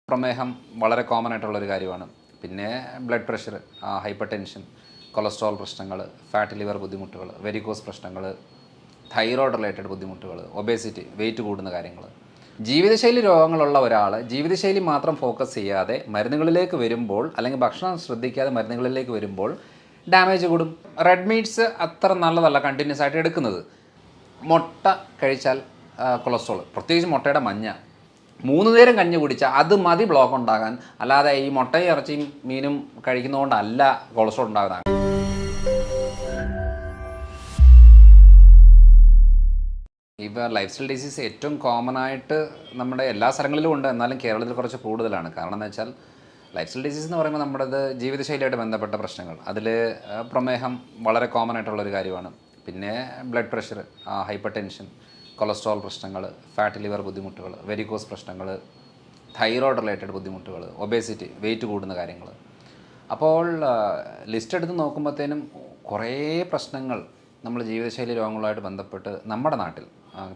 പ്രമേഹം വളരെ കോമൺ ആയിട്ടുള്ളൊരു കാര്യമാണ്. പിന്നെ blood pressure, hyper tension, cholesterol പ്രശ്നങ്ങൾ, ഫാറ്റ് ലിവർ ബുദ്ധിമുട്ടുകൾ, വെരിക്കോസ് പ്രശ്നങ്ങൾ, തൈറോയ്ഡ് റിലേറ്റഡ് ബുദ്ധിമുട്ടുകൾ, ഒബേസിറ്റി, വെയിറ്റ് കൂടുന്ന കാര്യങ്ങൾ. ജീവിതശൈലി രോഗങ്ങളുള്ള ഒരാൾ ജീവിതശൈലി മാത്രം ഫോക്കസ് ചെയ്യാതെ മരുന്നുകളിലേക്ക് വരുമ്പോൾ, അല്ലെങ്കിൽ ഭക്ഷണം ശ്രദ്ധിക്കാതെ മരുന്നുകളിലേക്ക് വരുമ്പോൾ ഡാമേജ് കൂടും. റെഡ് മീറ്റ്സ് അത്ര നല്ലതല്ല കണ്ടിന്യൂസ് ആയിട്ട് എടുക്കുന്നത്. മുട്ട കഴിച്ചാൽ കൊളസ്ട്രോൾ, പ്രത്യേകിച്ച് മുട്ടയുടെ മഞ്ഞ 3 നേരം കഞ്ഞി കുടിച്ചാൽ അത് മതി ബ്ലോക്ക് ഉണ്ടാകാൻ. അല്ലാതെ ഈ മുട്ടയും ഇറച്ചിയും മീനും കഴിക്കുന്നതുകൊണ്ടല്ല കൊളസ്ട്രോൾ ഉണ്ടാകുന്നത്. ഇപ്പോൾ ലൈഫ് സ്റ്റൈൽ ഡിസീസ് ഏറ്റവും കോമൺ ആയിട്ട് നമ്മുടെ എല്ലാ സ്ഥലങ്ങളിലും ഉണ്ട്, എന്നാലും കേരളത്തിൽ കുറച്ച് കൂടുതലാണ്. കാരണം എന്ന് വെച്ചാൽ ലൈഫ് സ്റ്റൈൽ ഡിസീസ് എന്ന് പറയുമ്പോൾ നമ്മുടേത് ജീവിതശൈലിയായിട്ട് ബന്ധപ്പെട്ട പ്രശ്നങ്ങൾ. അതിൽ പ്രമേഹം വളരെ കോമൺ ആയിട്ടുള്ളൊരു കാര്യമാണ്. പിന്നെ blood pressure, hyper tension, cholesterol പ്രശ്നങ്ങൾ, ഫാറ്റ് ലിവർ ബുദ്ധിമുട്ടുകൾ, വെരിക്കോസ് പ്രശ്നങ്ങൾ, തൈറോയ്ഡ് റിലേറ്റഡ് ബുദ്ധിമുട്ടുകൾ, ഒബേസിറ്റി, വെയിറ്റ് കൂടുന്ന കാര്യങ്ങൾ. അപ്പോൾ ലിസ്റ്റ് എടുത്ത് നോക്കുമ്പോഴത്തേനും കുറേ പ്രശ്നങ്ങൾ നമ്മൾ ജീവിതശൈലി രോഗങ്ങളുമായിട്ട് ബന്ധപ്പെട്ട് നമ്മുടെ നാട്ടിൽ,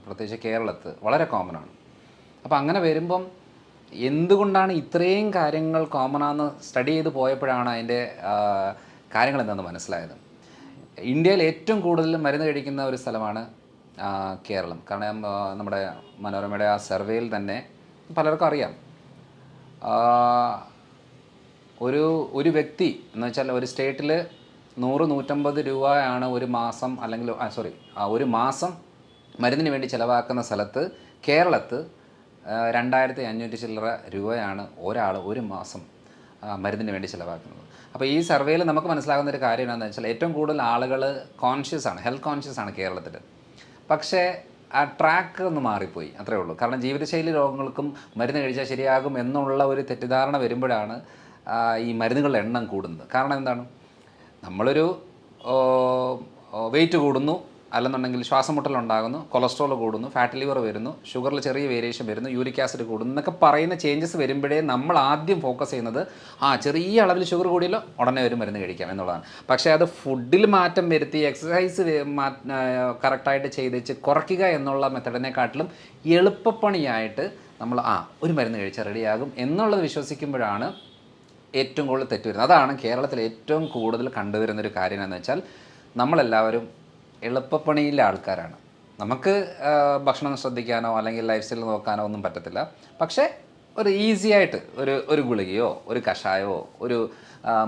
പ്രത്യേകിച്ച് കേരളത്തിൽ വളരെ കോമൺ ആണ്. അപ്പോൾ അങ്ങനെ വരുമ്പം എന്തുകൊണ്ടാണ് ഇത്രയും കാര്യങ്ങൾ കോമൺ ആണെന്ന് സ്റ്റഡി ചെയ്ത് പോയപ്പോഴാണ് അതിൻ്റെ കാര്യങ്ങൾ എന്താണെന്ന് മനസ്സിലായത്. ഇന്ത്യയിൽ ഏറ്റവും കൂടുതൽ മരുന്ന് കഴിക്കുന്ന ഒരു സ്ഥലമാണ് കേരളം. കാരണം നമ്മുടെ മനോരമയുടെ ആ സർവേയിൽ തന്നെ പലർക്കും അറിയാം, ഒരു വ്യക്തി എന്ന് വെച്ചാൽ ഒരു സ്റ്റേറ്റിൽ 100-150 രൂപയാണ് ഒരു മാസം, അല്ലെങ്കിൽ ഒരു മാസം മരുന്നിന് വേണ്ടി ചിലവാക്കുന്ന സ്ഥലത്ത് കേരളത്തിൽ 2500 ചില്ലറ രൂപയാണ് ഒരാൾ ഒരു മാസം മരുന്നിന് വേണ്ടി ചിലവാക്കുന്നത്. അപ്പോൾ ഈ സർവേയിൽ നമുക്ക് മനസ്സിലാകുന്ന ഒരു കാര്യം എന്താണെന്ന് വെച്ചാൽ ഏറ്റവും കൂടുതൽ ആളുകൾ കോൺഷ്യസ് ആണ്, ഹെൽത്ത് കോൺഷ്യസ് ആണ് കേരളത്തിൽ. പക്ഷേ ആ ട്രാക്ക് ഒന്ന് മാറിപ്പോയി, അത്രേ ഉള്ളൂ. കാരണം ജീവിതശൈലി രോഗങ്ങൾക്കും മരുന്ന് കഴിച്ചാൽ ശരിയാകും എന്നുള്ള ഒരു തെറ്റിദ്ധാരണ വരുമ്പോഴാണ് ഈ മരുന്നുകളുടെ എണ്ണം കൂടുന്നത്. കാരണം എന്താണ്, നമ്മളൊരു വെയിറ്റ് കൂടുന്നു, അല്ലെന്നുണ്ടെങ്കിൽ ശ്വാസം മുട്ടലുണ്ടാകുന്നു, കൊളസ്ട്രോൾ കൂടുന്നു, ഫാറ്റ് ലിവർ വരുന്നു, ഷുഗറിൽ ചെറിയ വേരിയേഷൻ വരുന്നു, യൂറിക് ആസിഡ് കൂടുന്നു എന്നൊക്കെ പറയുന്ന ചേഞ്ചസ് വരുമ്പോഴേ നമ്മൾ ആദ്യം ഫോക്കസ് ചെയ്യുന്നത് ചെറിയ അളവിൽ ഷുഗർ കൂടിയല്ലോ ഉടനെ ഒരു മരുന്ന് കഴിക്കാം എന്നുള്ളതാണ്. പക്ഷേ അത് ഫുഡിൽ മാറ്റം വരുത്തി എക്സസൈസ് കറക്റ്റായിട്ട് ചെയ്തിച്ച് കുറയ്ക്കുക എന്നുള്ള മെത്തഡിനെക്കാട്ടിലും എളുപ്പപ്പണിയായിട്ട് നമ്മൾ ഒരു മരുന്ന് കഴിച്ചാൽ റെഡിയാകും എന്നുള്ളത് വിശ്വസിക്കുമ്പോഴാണ് ഏറ്റവും കൂടുതൽ തെറ്റ് വരുന്നത്. അതാണ് കേരളത്തിൽ ഏറ്റവും കൂടുതൽ കണ്ടുവരുന്നൊരു കാര്യം എന്ന് വെച്ചാൽ നമ്മളെല്ലാവരും എളുപ്പപ്പണിയിലെ ആൾക്കാരാണ്. നമുക്ക് ഭക്ഷണം ശ്രദ്ധിക്കാനോ അല്ലെങ്കിൽ ലൈഫ് സ്റ്റൈൽ നോക്കാനോ ഒന്നും പറ്റത്തില്ല. പക്ഷേ ഒരു ഈസി ആയിട്ട് ഒരു ഗുളികയോ ഒരു കഷായമോ ഒരു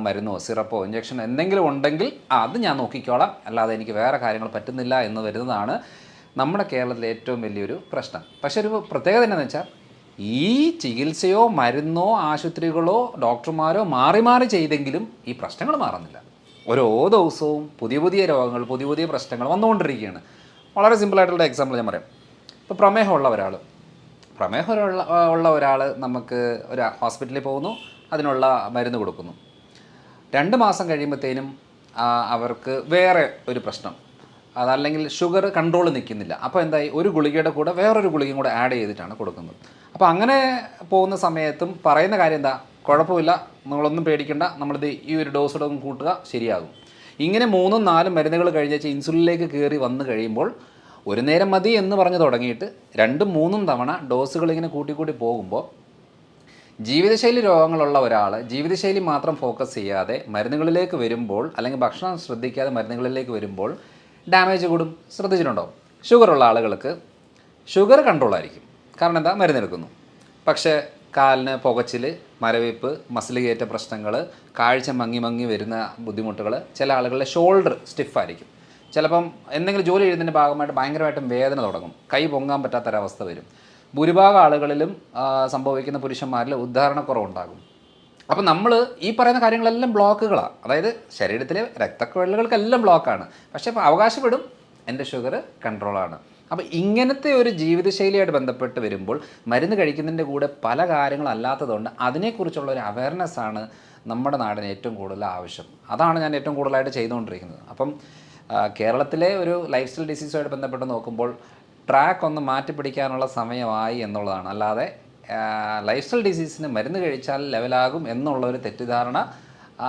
മരുന്നോ സിറപ്പോ ഇഞ്ചക്ഷനോ എന്തെങ്കിലും ഉണ്ടെങ്കിൽ അത് ഞാൻ നോക്കിക്കോളാം, അല്ലാതെ എനിക്ക് വേറെ കാര്യങ്ങൾ പറ്റുന്നില്ല എന്ന് വരുന്നതാണ് നമ്മുടെ കേരളത്തിലെ ഏറ്റവും വലിയൊരു പ്രശ്നം. പക്ഷേ ഒരു പ്രത്യേകത എന്താണെന്ന് വെച്ചാൽ ഈ ചികിത്സയോ മരുന്നോ ആശുപത്രികളോ ഡോക്ടർമാരോ മാറി മാറി ചെയ്തെങ്കിലും ഈ പ്രശ്നങ്ങൾ മാറുന്നില്ല. ഓരോ ദിവസവും പുതിയ പുതിയ രോഗങ്ങൾ, പുതിയ പുതിയ പ്രശ്നങ്ങൾ വന്നുകൊണ്ടിരിക്കുകയാണ്. വളരെ സിമ്പിളായിട്ടുള്ള എക്സാമ്പിൾ ഞാൻ പറയാം. ഇപ്പോൾ പ്രമേഹമുള്ള ഒരാൾ നമുക്ക് ഒരു ഹോസ്പിറ്റലിൽ പോകുന്നു, അതിനുള്ള മരുന്ന് കൊടുക്കുന്നു. 2 മാസം കഴിയുമ്പോഴത്തേനും അവർക്ക് വേറെ ഒരു പ്രശ്നം, അതല്ലെങ്കിൽ ഷുഗർ കൺട്രോൾ നിൽക്കുന്നില്ല. അപ്പോൾ എന്തായി, ഒരു ഗുളികയുടെ കൂടെ വേറൊരു ഗുളികയും കൂടെ ആഡ് ചെയ്തിട്ടാണ് കൊടുക്കുന്നത്. അപ്പോൾ അങ്ങനെ പോകുന്ന സമയത്തും പറയുന്ന കാര്യം എന്താ, കുഴപ്പമില്ല, നിങ്ങളൊന്നും പേടിക്കേണ്ട, നമ്മളിത് ഈ ഒരു ഡോസ് കൂട്ടുക ശരിയാകും. ഇങ്ങനെ 3-4 മരുന്നുകൾ കഴിഞ്ഞാൽ ഇൻസുലിനിലേക്ക് കയറി വന്നു കഴിയുമ്പോൾ ഒരു നേരം മതി എന്ന് പറഞ്ഞ് തുടങ്ങിയിട്ട് 2-3 തവണ ഡോസുകൾ ഇങ്ങനെ കൂട്ടിക്കൂട്ടി പോകുമ്പോൾ ജീവിതശൈലി രോഗങ്ങളുള്ള ഒരാൾ ജീവിതശൈലി മാത്രം ഫോക്കസ് ചെയ്യാതെ മരുന്നുകളിലേക്ക് വരുമ്പോൾ, അല്ലെങ്കിൽ ഭക്ഷണം ശ്രദ്ധിക്കാതെ മരുന്നുകളിലേക്ക് വരുമ്പോൾ ഡാമേജ് കൂടും. ശ്രദ്ധിച്ചിട്ടുണ്ടോ? ഷുഗറുള്ള ആളുകൾക്ക് ഷുഗർ കൺട്രോളായിരിക്കും, കാരണം എന്താ, മരുന്നെടുക്കുന്നു. പക്ഷേ കാലിന് പുകച്ചിൽ, മരവിപ്പ്, മസിൽ കയറ്റ പ്രശ്നങ്ങൾ, കാഴ്ച മങ്ങി വരുന്ന ബുദ്ധിമുട്ടുകൾ, ചില ആളുകളുടെ ഷോൾഡർ സ്റ്റിഫായിരിക്കും. ചിലപ്പം എന്തെങ്കിലും ജോലി ചെയ്യുന്നതിൻ്റെ ഭാഗമായിട്ട് ഭയങ്കരമായിട്ടും വേദന തുടങ്ങും, കൈ പൊങ്ങാൻ പറ്റാത്തൊരവസ്ഥ വരും. ഭൂരിഭാഗം ആളുകളിലും സംഭവിക്കുന്ന പുരുഷന്മാരിൽ ഉദ്ധാരണക്കുറവുണ്ടാകും. അപ്പം നമ്മൾ ഈ പറയുന്ന കാര്യങ്ങളെല്ലാം ബ്ലോക്കുകളാണ്. അതായത് ശരീരത്തിലെ രക്തക്കുഴലുകൾക്കെല്ലാം ബ്ലോക്കാണ്. പക്ഷേ ഇപ്പോൾ അവകാശപ്പെടും എൻ്റെ ഷുഗർ കൺട്രോളാണ്. അപ്പോൾ ഇങ്ങനത്തെ ഒരു ജീവിതശൈലിയായിട്ട് ബന്ധപ്പെട്ട് വരുമ്പോൾ മരുന്ന് കഴിക്കുന്നതിൻ്റെ കൂടെ പല കാര്യങ്ങളല്ലാത്തതുകൊണ്ട് അതിനെക്കുറിച്ചുള്ള ഒരു അവയർനെസ്സാണ് നമ്മുടെ നാടിന് ഏറ്റവും കൂടുതൽ ആവശ്യം. അതാണ് ഞാൻ ഏറ്റവും കൂടുതലായിട്ട് ചെയ്തുകൊണ്ടിരിക്കുന്നത്. അപ്പം കേരളത്തിലെ ഒരു ലൈഫ് സ്റ്റൈൽ ഡിസീസുമായിട്ട് ബന്ധപ്പെട്ട് നോക്കുമ്പോൾ ട്രാക്ക് ഒന്ന് മാറ്റിപ്പിടിക്കാനുള്ള സമയമായി എന്നുള്ളതാണ്. അല്ലാതെ ലൈഫ് സ്റ്റൈൽ ഡിസീസിന് മരുന്ന് കഴിച്ചാൽ ലെവലാകും എന്നുള്ളൊരു തെറ്റിദ്ധാരണ,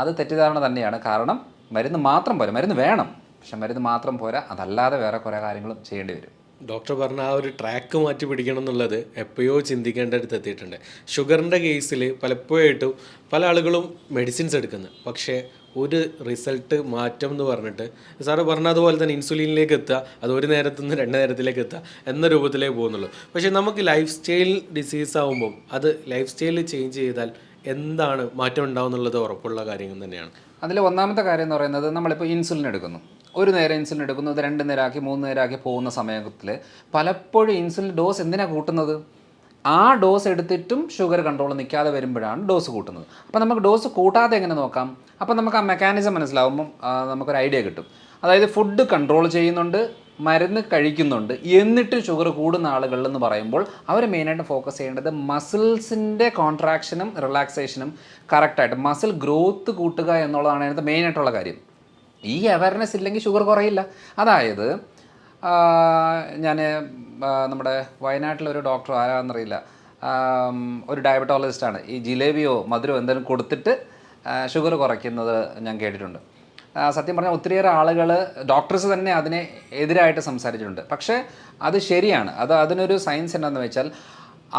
അത് തെറ്റിദ്ധാരണ തന്നെയാണ്. കാരണം മരുന്ന് മാത്രം പോരാ, മരുന്ന് വേണം, പക്ഷെ മരുന്ന് മാത്രം പോരാ, അതല്ലാതെ വേറെ കുറേ കാര്യങ്ങളും ചെയ്യേണ്ടി വരും. ഡോക്ടർ പറഞ്ഞ ആ ഒരു ട്രാക്ക് മാറ്റി പിടിക്കണം എന്നുള്ളത് എപ്പോഴോ ചിന്തിക്കേണ്ട അടുത്ത് എത്തിയിട്ടുണ്ട്. ഷുഗറിൻ്റെ കേസിൽ പലപ്പോഴായിട്ടും പല ആളുകളും മെഡിസിൻസ് എടുക്കുന്നത്, പക്ഷേ ഒരു റിസൾട്ട് മാറ്റം എന്ന് പറഞ്ഞിട്ട് സാറ് പറഞ്ഞതുപോലെ തന്നെ ഇൻസുലിനിലേക്ക് എത്തുക, അത് ഒരു നേരത്തു നിന്ന് 2 നേരത്തിലേക്ക് എത്തുക എന്ന രൂപത്തിലേക്ക് പോകുന്നുള്ളൂ. പക്ഷേ നമുക്ക് ലൈഫ് സ്റ്റൈൽ ഡിസീസ് ആകുമ്പം അത് ലൈഫ് സ്റ്റൈൽ ചേഞ്ച് ചെയ്താൽ എന്താണ് മാറ്റം ഉണ്ടാവും എന്നുള്ളത് ഉറപ്പുള്ള കാര്യങ്ങൾ തന്നെയാണ്. അതിൽ ഒന്നാമത്തെ കാര്യം എന്ന് പറയുന്നത്, നമ്മളിപ്പോൾ ഇൻസുലിൻ എടുക്കുന്നു, ഒരു നേരം ഇൻസുലിൻ എടുക്കുന്നു, അത് 2 നേരമാക്കി 3 നേരമാക്കി പോകുന്ന സമയത്തിൽ പലപ്പോഴും ഇൻസുലിൻ ഡോസ് എന്തിനാണ് കൂട്ടുന്നത്? ആ ഡോസ് എടുത്തിട്ടും ഷുഗർ കൺട്രോൾ നിൽക്കാതെ വരുമ്പോഴാണ് ഡോസ് കൂട്ടുന്നത്. അപ്പോൾ നമുക്ക് ഡോസ് കൂട്ടാതെ എങ്ങനെ നോക്കാം? അപ്പോൾ നമുക്ക് ആ മെക്കാനിസം മനസ്സിലാവുമ്പം നമുക്കൊരു ഐഡിയ കിട്ടും. അതായത് ഫുഡ് കൺട്രോൾ ചെയ്യുന്നുണ്ട്, മരുന്ന് കഴിക്കുന്നുണ്ട്, എന്നിട്ടും ഷുഗർ കൂടുന്ന ആളുകളെന്ന് പറയുമ്പോൾ അവർ മെയിനായിട്ട് ഫോക്കസ് ചെയ്യേണ്ടത് മസിൽസിൻ്റെ കോൺട്രാക്ഷനും റിലാക്സേഷനും കറക്റ്റായിട്ട് മസിൽ ഗ്രോത്ത് കൂട്ടുക എന്നുള്ളതാണ് അതിനകത്ത് മെയിനായിട്ടുള്ള കാര്യം. ഈ അവയർനെസ് ഇല്ലെങ്കിൽ ഷുഗർ കുറയില്ല. അതായത് ഞാൻ നമ്മുടെ വയനാട്ടിലൊരു ഡോക്ടർ ആരാന്നറിയില്ല, ഒരു ഡയബറ്റോളജിസ്റ്റാണ്, ഈ ജിലേബിയോ മധുരമോ എന്തെങ്കിലും കൊടുത്തിട്ട് ഷുഗർ കുറയ്ക്കുന്നത് ഞാൻ കേട്ടിട്ടുണ്ട്. സത്യം പറഞ്ഞാൽ ഒത്തിരിയേറെ ആളുകൾ, ഡോക്ടേഴ്സ് തന്നെ അതിനെ എതിരായിട്ട് സംസാരിച്ചിട്ടുണ്ട്. പക്ഷേ അത് ശരിയാണ്. അതിനൊരു സയൻസ് എന്താണെന്ന് വെച്ചാൽ,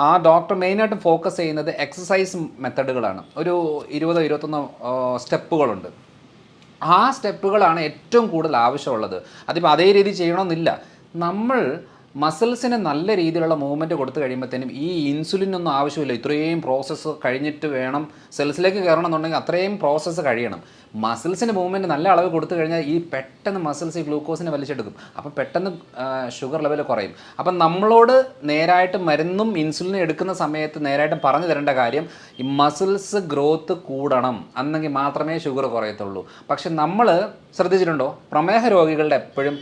ആ ഡോക്ടർ മെയിനായിട്ട് ഫോക്കസ് ചെയ്യുന്നത് എക്സസൈസ് മെത്തഡുകളാണ്. ഒരു 20-21 സ്റ്റെപ്പുകളുണ്ട്. ആ സ്റ്റെപ്പുകളാണ് ഏറ്റവും കൂടുതൽ ആവശ്യമുള്ളത്. അതിപ്പോൾ അതേ രീതി ചെയ്യണമെന്നില്ല. നമ്മൾ മസിൽസിന് നല്ല രീതിയിലുള്ള മൂവ്മെൻറ്റ് കൊടുത്തു കഴിയുമ്പോഴത്തേനും ഈ ഇൻസുലിനൊന്നും ആവശ്യമില്ല. ഇത്രയും പ്രോസസ്സ് കഴിഞ്ഞിട്ട് വേണം സെൽസിലേക്ക് കയറണം എന്നുണ്ടെങ്കിൽ അത്രയും പ്രോസസ്സ് കഴിയണം. മസിൽസിന് മൂവ്മെൻറ്റ് നല്ല അളവ് കൊടുത്തു കഴിഞ്ഞാൽ ഈ പെട്ടെന്ന് മസിൽസ് ഈ ഗ്ലൂക്കോസിനെ വലിച്ചെടുക്കും. അപ്പം പെട്ടെന്ന് ഷുഗർ ലെവൽ കുറയും. അപ്പം നമ്മളോട് നേരായിട്ട് മരുന്നും ഇൻസുലിനും എടുക്കുന്ന സമയത്ത് നേരായിട്ട് പറഞ്ഞു തരേണ്ട കാര്യം, ഈ മസിൽസ് ഗ്രോത്ത് കൂടണം, അന്നെങ്കിൽ മാത്രമേ ഷുഗർ കുറയത്തുള്ളൂ. പക്ഷെ നമ്മൾ ശ്രദ്ധിച്ചിട്ടുണ്ടോ, പ്രമേഹ രോഗികളുടെ എപ്പോഴും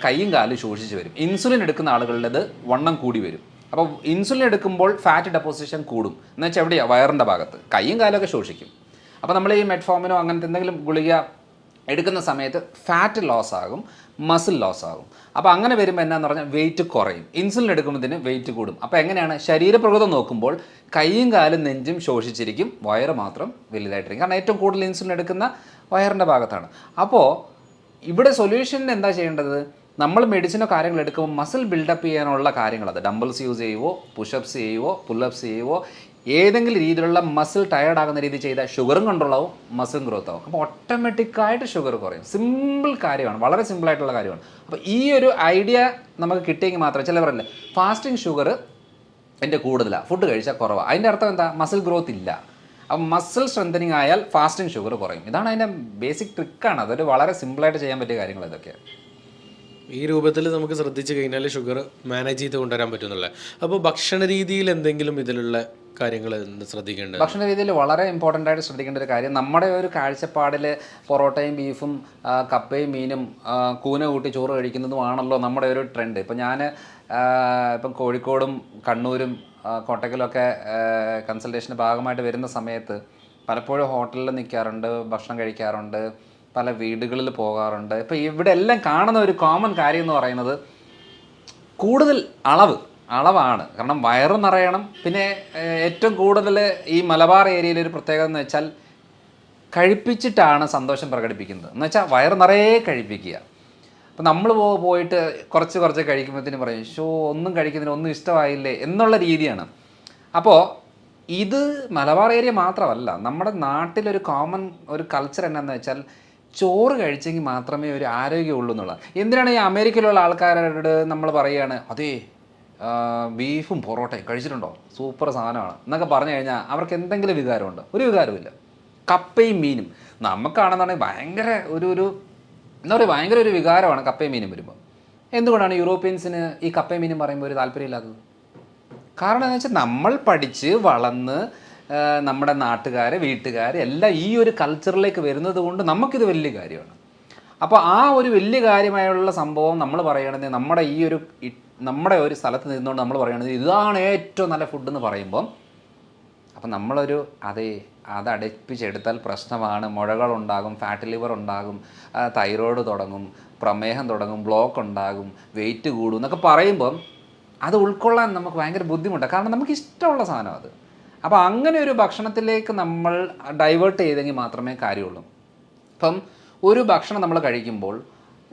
കൈയും കാലും ശോഷിച്ച് വരും. ഇൻസുലിൻ എടുക്കുന്ന ആളുകളുടേത് വണ്ണം കൂടി വരും. അപ്പോൾ ഇൻസുലിൻ എടുക്കുമ്പോൾ ഫാറ്റ് ഡെപ്പോസിഷൻ കൂടും. എന്ന് വെച്ചാൽ എവിടെയാണ്? വയറിൻ്റെ ഭാഗത്ത്. കൈയും കാലമൊക്കെ ശോഷിക്കും. അപ്പോൾ നമ്മൾ ഈ മെറ്റ്ഫോമിനോ അങ്ങനത്തെ എന്തെങ്കിലും ഗുളിക എടുക്കുന്ന സമയത്ത് ഫാറ്റ് ലോസ് ആകും, മസിൽ ലോസ് ആകും. അപ്പോൾ അങ്ങനെ വരുമ്പോൾ എന്നാന്ന് പറഞ്ഞാൽ വെയിറ്റ് കുറയും. ഇൻസുലിൻ എടുക്കുമ്പോഴത്തേന് വെയിറ്റ് കൂടും. അപ്പോൾ എങ്ങനെയാണ്? ശരീരപ്രകൃതം നോക്കുമ്പോൾ കൈയും കാലും നെഞ്ചും ശോഷിച്ചിരിക്കും, വയറ് മാത്രം വലുതായിട്ടിരിക്കും. കാരണം ഏറ്റവും കൂടുതൽ ഇൻസുലിൻ എടുക്കുന്ന വയറിൻ്റെ ഭാഗത്താണ്. അപ്പോൾ ഇവിടെ സൊല്യൂഷൻ എന്താ ചെയ്യേണ്ടത്? നമ്മൾ മെഡിസിനോ കാര്യങ്ങൾ എടുക്കുമ്പോൾ മസിൽ ബിൽഡപ്പ് ചെയ്യാനുള്ള കാര്യങ്ങൾ, അത് ഡംബിൾസ് യൂസ് ചെയ്യുവോ, പുഷപ്സ് ചെയ്യുവോ, പുല്ലപ്സ് ചെയ്യുവോ, ഏതെങ്കിലും രീതിയിലുള്ള മസിൽ ടയേർഡ് ആകുന്ന രീതി ചെയ്താൽ ഷുഗറും കൺട്രോൾ ആവും, മസിലും ഗ്രോത്ത് ആവും. അപ്പോൾ ഓട്ടോമാറ്റിക്കായിട്ട് ഷുഗർ കുറയും. സിമ്പിൾ കാര്യമാണ്, വളരെ സിമ്പിളായിട്ടുള്ള കാര്യമാണ്. അപ്പോൾ ഈ ഒരു ഐഡിയ നമുക്ക് കിട്ടിയെങ്കിൽ മാത്രമേ, ചിലവരല്ലേ ഫാസ്റ്റിംഗ് ഷുഗർ എൻ്റെ കൂടുതലാണ്, ഫുഡ് കഴിച്ചാൽ കുറവാണ്, അതിൻ്റെ അർത്ഥം എന്താ? മസിൽ ഗ്രോത്ത് ഇല്ല. അപ്പം മസിൽ സ്ട്രെങ്തനിങ് ആയാൽ ഫാസ്റ്റിംഗ് ഷുഗർ കുറയും. ഇതാണ് അതിൻ്റെ ബേസിക് ട്രിക്കാണ്. അതൊരു വളരെ സിമ്പിളായിട്ട് ചെയ്യാൻ പറ്റിയ കാര്യങ്ങൾ ഇതൊക്കെയാണ്. ഈ രൂപത്തിൽ നമുക്ക് ശ്രദ്ധിച്ചു കഴിഞ്ഞാൽ ഷുഗർ മാനേജ് ചെയ്ത് കൊണ്ടുവരാൻ പറ്റുന്നില്ല. അപ്പോൾ ഭക്ഷണ രീതിയിൽ എന്തെങ്കിലും ഇതിലുള്ള കാര്യങ്ങൾ ശ്രദ്ധിക്കേണ്ടത്? ഭക്ഷണ രീതിയിൽ വളരെ ഇമ്പോർട്ടൻ്റ് ആയിട്ട് ശ്രദ്ധിക്കേണ്ട ഒരു കാര്യം, നമ്മുടെ ഒരു കാഴ്ചപ്പാടിൽ പൊറോട്ടയും ബീഫും കപ്പയും മീനും കൂന കൂട്ടി ചോറ് കഴിക്കുന്നതുമാണല്ലോ നമ്മുടെ ഒരു ട്രെൻഡ്. ഇപ്പം ഞാൻ ഇപ്പം കോഴിക്കോടും കണ്ണൂരും കോട്ടക്കലൊക്കെ കൺസൾട്ടേഷൻ്റെ ഭാഗമായിട്ട് വരുന്ന സമയത്ത് പലപ്പോഴും ഹോട്ടലിൽ നിൽക്കാറുണ്ട്, ഭക്ഷണം കഴിക്കാറുണ്ട്, പല വീടുകളിൽ പോകാറുണ്ട്. ഇപ്പോൾ ഇവിടെ എല്ലാം കാണുന്ന ഒരു കോമൺ കാര്യം എന്ന് പറയുന്നത് കൂടുതൽ അളവാണ്. കാരണം വയറ് നിറയണം. പിന്നെ ഏറ്റവും കൂടുതൽ ഈ മലബാർ ഏരിയയിലൊരു പ്രത്യേകത എന്ന് വെച്ചാൽ കഴിപ്പിച്ചിട്ടാണ് സന്തോഷം പ്രകടിപ്പിക്കുന്നത്. എന്ന് വെച്ചാൽ വയറ് നിറയെ കഴിപ്പിക്കുക. അപ്പം നമ്മൾ പോയിട്ട് കുറച്ച് കഴിക്കുമ്പോഴത്തേനും പറയും, ഒന്നും കഴിക്കുന്നതിന് ഒന്നും ഇഷ്ടമായില്ലേ എന്നുള്ള രീതിയാണ്. അപ്പോൾ ഇത് മലബാർ ഏരിയ മാത്രമല്ല, നമ്മുടെ നാട്ടിലൊരു കോമൺ ഒരു കൾച്ചർ എന്നാന്ന് വെച്ചാൽ ചോറ് കഴിച്ചെങ്കിൽ മാത്രമേ ഒരു ആരോഗ്യമുള്ളൂ എന്നുള്ളത്. എന്തിനാണ് ഈ അമേരിക്കയിലുള്ള ആൾക്കാരോട് നമ്മൾ പറയുകയാണ്, അതേ ബീഫും പൊറോട്ടയും കഴിച്ചിട്ടുണ്ടോ, സൂപ്പർ സാധനമാണ് എന്നൊക്കെ പറഞ്ഞു കഴിഞ്ഞാൽ അവർക്ക് എന്തെങ്കിലും വികാരമുണ്ടോ? ഒരു വികാരമില്ല. കപ്പയും മീനും നമുക്കാണെന്നുണ്ടെങ്കിൽ ഭയങ്കര എന്താ പറയുക, ഭയങ്കര ഒരു വികാരമാണ് കപ്പയും മീനും വരുമ്പോൾ. എന്തുകൊണ്ടാണ് യൂറോപ്യൻസിന് ഈ കപ്പയും മീനും പറയുമ്പോൾ ഒരു താല്പര്യമില്ലാത്തത്? കാരണം എന്താ വെച്ചാൽ നമ്മൾ പഠിച്ച് വളർന്ന് നമ്മുടെ വീട്ടുകാർ എല്ലാം ഈ ഒരു കൾച്ചറിലേക്ക് വരുന്നത് കൊണ്ട് നമുക്കിത് വലിയ കാര്യമാണ്. അപ്പോൾ ആ ഒരു വലിയ കാര്യമായുള്ള സംഭവം നമ്മൾ പറയുകയാണെങ്കിൽ നമ്മുടെ ഒരു സ്ഥലത്ത് നിന്നുകൊണ്ട് നമ്മൾ പറയുകയാണെങ്കിൽ ഇതാണ് ഏറ്റവും നല്ല ഫുഡ് എന്ന് പറയുമ്പം, അപ്പം നമ്മളൊരു അത് അടപ്പിച്ചെടുത്താൽ പ്രശ്നമാണ്. മുഴകളുണ്ടാകും, ഫാറ്റ് ലിവർ ഉണ്ടാകും, തൈറോയ്ഡ് തുടങ്ങും, പ്രമേഹം തുടങ്ങും, ബ്ലോക്ക് ഉണ്ടാകും, വെയിറ്റ് കൂടും എന്നൊക്കെ പറയുമ്പം അത് ഉൾക്കൊള്ളാൻ നമുക്ക് ഭയങ്കര ബുദ്ധിമുട്ടാണ്. കാരണം നമുക്ക് ഇഷ്ടമുള്ള സാധനം അത്. അപ്പോൾ അങ്ങനെ ഒരു ഭക്ഷണത്തിലേക്ക് നമ്മൾ ഡൈവേർട്ട് ചെയ്തെങ്കിൽ മാത്രമേ കാര്യമുള്ളൂ. ഇപ്പം ഒരു ഭക്ഷണം നമ്മൾ കഴിക്കുമ്പോൾ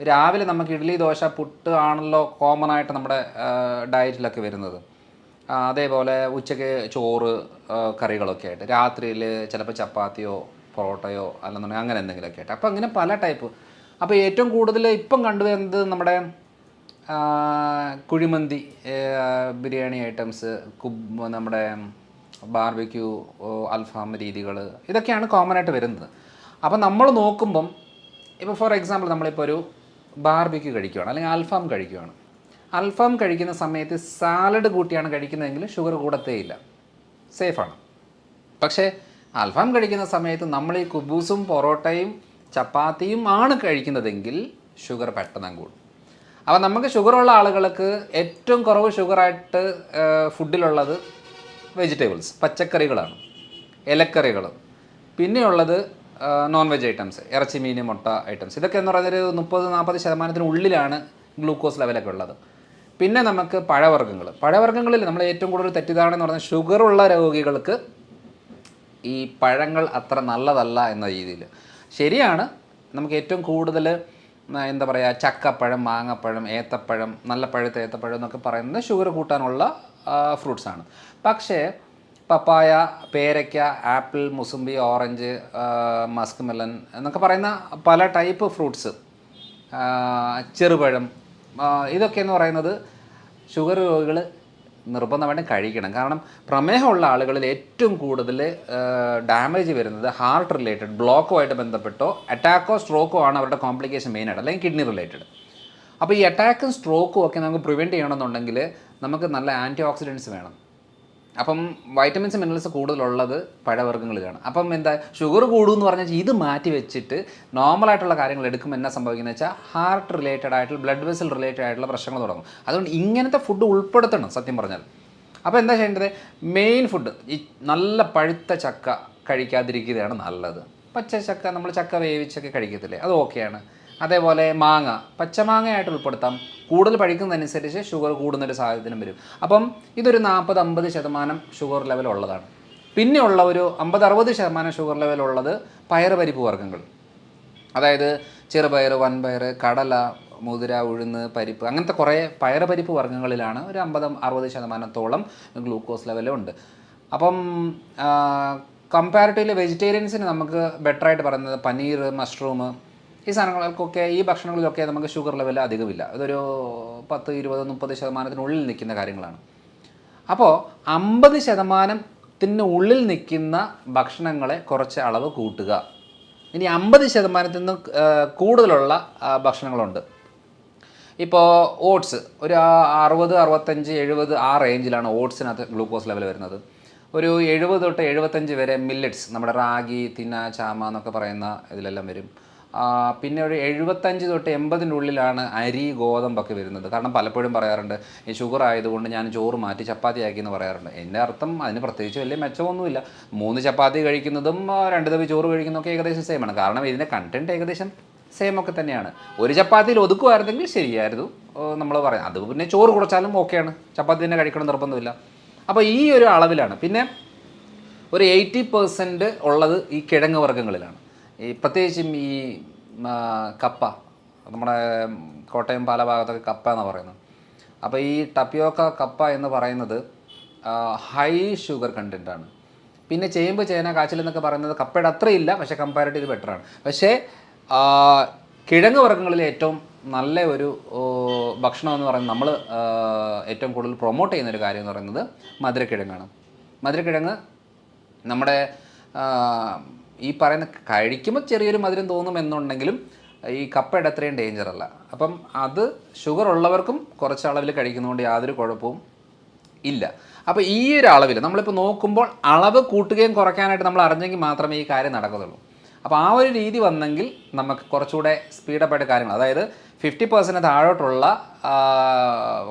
രാവിലെ നമുക്ക് ഇഡ്ഡലി ദോശ പുട്ട് ആണല്ലോ കോമൺ ആയിട്ട് നമ്മുടെ ഡയറ്റിലൊക്കെ വരുന്നത്. അതേപോലെ ഉച്ചയ്ക്ക് ചോറ് കറികളൊക്കെ ആയിട്ട്, രാത്രിയിൽ ചിലപ്പോൾ ചപ്പാത്തിയോ പൊറോട്ടയോ അല്ലെന്നുണ്ടെങ്കിൽ അങ്ങനെ എന്തെങ്കിലുമൊക്കെ ആയിട്ട്. അപ്പോൾ അങ്ങനെ പല ടൈപ്പ്. അപ്പോൾ ഏറ്റവും കൂടുതൽ ഇപ്പം കണ്ടുവരുന്നത് നമ്മുടെ കുഴിമന്തി, ബിരിയാണി ഐറ്റംസ്, നമ്മുടെ ബാർബിക്യൂ, അൽഫാം രീതികൾ, ഇതൊക്കെയാണ് കോമൺ ആയിട്ട് വരുന്നത്. അപ്പം നമ്മൾ നോക്കുമ്പം ഇപ്പോൾ ഫോർ എക്സാമ്പിൾ നമ്മളിപ്പോൾ ഒരു ബാർബിക്യൂ കഴിക്കുകയാണ് അല്ലെങ്കിൽ അൽഫാം കഴിക്കുകയാണ്. അൽഫാം കഴിക്കുന്ന സമയത്ത് സാലഡ് കൂട്ടിയാണ് കഴിക്കുന്നതെങ്കിൽ ഷുഗർ കൂടത്തേയില്ല, സേഫാണ്. പക്ഷേ അൽഫാം കഴിക്കുന്ന സമയത്ത് നമ്മൾ ഈ കുബൂസും പൊറോട്ടയും ചപ്പാത്തിയും ആണ് കഴിക്കുന്നതെങ്കിൽ ഷുഗർ പെട്ടെന്ന് കൂടും. അപ്പോൾ നമുക്ക് ഷുഗറുള്ള ആളുകൾക്ക് ഏറ്റവും കുറവ് ഷുഗറായിട്ട് ഫുഡിലുള്ളത് വെജിറ്റബിൾസ്, പച്ചക്കറികളാണ്, ഇലക്കറികൾ. പിന്നെയുള്ളത് നോൺ വെജ് ഐറ്റംസ്, ഇറച്ചി, മീൻ, മുട്ട ഐറ്റംസ്. ഇതൊക്കെ എന്ന് പറയുന്നൊരു 30-40% ഉള്ളിലാണ് ഗ്ലൂക്കോസ് ലെവലൊക്കെ ഉള്ളത്. പിന്നെ നമുക്ക് പഴവർഗ്ഗങ്ങളിൽ നമ്മൾ ഏറ്റവും കൂടുതൽ തെറ്റിദ്ധാരണ എന്ന് പറഞ്ഞാൽ ഷുഗറുള്ള രോഗികൾക്ക് ഈ പഴങ്ങൾ അത്ര നല്ലതല്ല എന്ന രീതിയിൽ. ശരിയാണ്, നമുക്ക് ഏറ്റവും കൂടുതൽ എന്താ പറയുക, ചക്കപ്പഴം, മാങ്ങപ്പഴം, ഏത്തപ്പഴം, നല്ല പഴുത്ത ഏത്തപ്പഴം എന്നൊക്കെ പറയുന്നത് ഷുഗർ കൂട്ടാനുള്ള ഫ്രൂട്ട്സാണ്. പക്ഷേ പപ്പായ, പേരയ്ക്ക, apple, mosambi, orange, Musk melon എന്നൊക്കെ പറയുന്ന പല ടൈപ്പ് ഫ്രൂട്ട്സ്, ചെറുപഴം, ഇതൊക്കെ എന്ന് പറയുന്നത് ഷുഗർ രോഗികൾ നിർബന്ധമായിട്ടും കഴിക്കണം. കാരണം പ്രമേഹമുള്ള ആളുകളിൽ ഏറ്റവും കൂടുതൽ ഡാമേജ് വരുന്നത് ഹാർട്ട് റിലേറ്റഡ് ബ്ലോക്കുമായിട്ട് ബന്ധപ്പെട്ടോ അറ്റാക്കോ സ്ട്രോക്കോ ആണ് അവരുടെ കോംപ്ലിക്കേഷൻ മെയിനായിട്ട്, അല്ലെങ്കിൽ കിഡ്നി റിലേറ്റഡ്. അപ്പോൾ ഈ അറ്റാക്കും സ്ട്രോക്കും ഒക്കെ നമുക്ക് പ്രിവെൻറ്റ് ചെയ്യണമെന്നുണ്ടെങ്കിൽ നമുക്ക് നല്ല ആൻറ്റി ഓക്സിഡൻസ് വേണം. അപ്പം വൈറ്റമിൻസ് മിനറൽസ് കൂടുതലുള്ളത് പഴവർഗ്ഗങ്ങളിലാണ്. അപ്പം എന്താ ഷുഗർ കൂടുമെന്ന് പറഞ്ഞാൽ ഇത് മാറ്റി വെച്ചിട്ട് നോർമലായിട്ടുള്ള കാര്യങ്ങൾ എടുക്കുമ്പോൾ എന്നാ സംഭവിക്കുന്നത് വെച്ചാൽ ഹാർട്ട് റിലേറ്റഡ് ആയിട്ടുള്ള, ബ്ലഡ് വെസൽ റിലേറ്റഡ് ആയിട്ടുള്ള പ്രശ്നങ്ങൾ തുടങ്ങും. അതുകൊണ്ട് ഇങ്ങനത്തെ ഫുഡ് ഉൾപ്പെടുത്തണം സത്യം പറഞ്ഞാൽ. അപ്പോൾ എന്താ ചെയ്യേണ്ടത്, മെയിൻ ഫുഡ് ഈ നല്ല പഴുത്ത ചക്ക കഴിക്കാതിരിക്കുകയാണ് നല്ലത്. പച്ച ചക്ക, നമ്മൾ ചക്ക വേവിച്ചൊക്കെ കഴിക്കത്തില്ലേ, അത് ഓക്കെയാണ്. അതേപോലെ മാങ്ങ, പച്ചമാങ്ങയായിട്ട് ഉൾപ്പെടുത്താം. കൂടുതൽ പഴിക്കുന്നതനുസരിച്ച് ഷുഗർ കൂടുന്നൊരു സാഹചര്യം വരും. അപ്പം ഇതൊരു 40-50% ഷുഗർ ലെവൽ ഉള്ളതാണ്. പിന്നെയുള്ള ഒരു 50-60% ഷുഗർ ലെവലുള്ളത് പയറുപരിപ്പ് വർഗ്ഗങ്ങൾ, അതായത് ചെറുപയർ, വൻപയർ, കടല, മുതിര, ഉഴുന്ന്, പരിപ്പ്, അങ്ങനത്തെ കുറേ പയറുപരിപ്പ് വർഗ്ഗങ്ങളിലാണ് ഒരു 50-60% ഗ്ലൂക്കോസ് ലെവലുണ്ട്. അപ്പം കമ്പാരിറ്റീവ്ലി വെജിറ്റേറിയൻസിന് നമുക്ക് ബെറ്ററായിട്ട് പറയുന്നത് പനീർ, മഷ്റൂം, ഈ സാധനങ്ങൾക്കൊക്കെ, ഈ ഭക്ഷണങ്ങളിലൊക്കെ നമുക്ക് ഷുഗർ ലെവൽ അധികമില്ല. ഇതൊരു 10, 20, 30% നിൽക്കുന്ന കാര്യങ്ങളാണ്. അപ്പോൾ 50% ഉള്ളിൽ നിൽക്കുന്ന ഭക്ഷണങ്ങളെ കുറച്ച് അളവ് കൂട്ടുക. ഇനി 50% കൂടുതലുള്ള ഭക്ഷണങ്ങളുണ്ട്. ഇപ്പോൾ ഓട്സ് ഒരു 60, 65, 70 ആ റേഞ്ചിലാണ് ഓട്സിനകത്ത് ഗ്ലൂക്കോസ് ലെവൽ വരുന്നത്. ഒരു 70-75 വരെ മില്ലറ്റ്സ്, നമ്മുടെ റാഗി, തിന, ചാമ എന്നൊക്കെ പറയുന്ന ഇതിലെല്ലാം വരും. പിന്നെ ഒരു 75-80 അരി, ഗോതമ്പൊക്കെ വരുന്നത്. കാരണം പലപ്പോഴും പറയാറുണ്ട് ഈ ഷുഗർ ആയതുകൊണ്ട് ഞാൻ ചോറ് മാറ്റി ചപ്പാത്തി ആക്കി എന്ന് പറയാറുണ്ട്. എൻ്റെ അർത്ഥം അതിന് പ്രത്യേകിച്ച് വലിയ മെച്ചമൊന്നുമില്ല. 3 ചപ്പാത്തി കഴിക്കുന്നതും 2 തവി ചോറ് കഴിക്കുന്നതൊക്കെ ഏകദേശം സെയിമാണ്. കാരണം ഇതിൻ്റെ കണ്ടൻറ്റ് ഏകദേശം സെയിം ഒക്കെ തന്നെയാണ്. ഒരു ചപ്പാത്തിയിൽ ഒതുക്കുമായിരുന്നെങ്കിൽ ശരിയായിരുന്നു നമ്മൾ പറയാം. അത് പിന്നെ ചോറ് കുറച്ചാലും ഓക്കെയാണ്, ചപ്പാത്തി തന്നെ കഴിക്കണം നിർബന്ധമില്ല. അപ്പോൾ ഈ ഒരു അളവിലാണ്. പിന്നെ ഒരു 80% ഉള്ളത് ഈ കിഴങ്ങ് വർഗ്ഗങ്ങളിലാണ്. ഈ പ്രത്യേകിച്ചും ഈ കപ്പ, നമ്മുടെ കോട്ടയം പാല ഭാഗത്തൊക്കെ കപ്പ എന്ന് പറയുന്നത്. അപ്പോൾ ഈ ടപ്പിയോക്ക കപ്പ എന്ന് പറയുന്നത് ഹൈ ഷുഗർ കണ്ടൻറ്റാണ്. പിന്നെ ചേമ്പ്, ചേന, കാച്ചിൽ എന്നൊക്കെ പറയുന്നത് കപ്പയുടെ അത്രയില്ല, പക്ഷേ കമ്പാരിറ്റീവ് ബെറ്ററാണ്. പക്ഷേ കിഴങ്ങ് വർഗ്ഗങ്ങളിൽ ഏറ്റവും നല്ല ഒരു ഭക്ഷണം എന്ന് പറയുന്നത്, നമ്മൾ ഏറ്റവും കൂടുതൽ പ്രൊമോട്ട് ചെയ്യുന്നൊരു കാര്യം എന്ന് പറയുന്നത് മധുരക്കിഴങ്ങാണ്. മധുരക്കിഴങ്ങ് നമ്മുടെ ഈ പറയുന്ന കഴിക്കുമ്പോൾ ചെറിയൊരു മധുരം തോന്നുമെന്നുണ്ടെങ്കിലും ഈ കപ്പയുടെ അത്രയും ഡേഞ്ചർ അല്ല. അപ്പം അത് ഷുഗർ ഉള്ളവർക്കും കുറച്ച് അളവിൽ കഴിക്കുന്നതുകൊണ്ട് യാതൊരു കുഴപ്പവും ഇല്ല. അപ്പോൾ ഈ ഒരു അളവിൽ നമ്മളിപ്പോൾ നോക്കുമ്പോൾ അളവ് കൂട്ടുകയും കുറയ്ക്കാനായിട്ട് നമ്മൾ അറിഞ്ഞെങ്കിൽ മാത്രമേ ഈ കാര്യം നടക്കത്തുള്ളൂ. അപ്പോൾ ആ ഒരു രീതി വന്നെങ്കിൽ നമുക്ക് കുറച്ചുകൂടെ സ്പീഡപ്പായിട്ട് കാര്യങ്ങൾ, അതായത് 50% താഴോട്ടുള്ള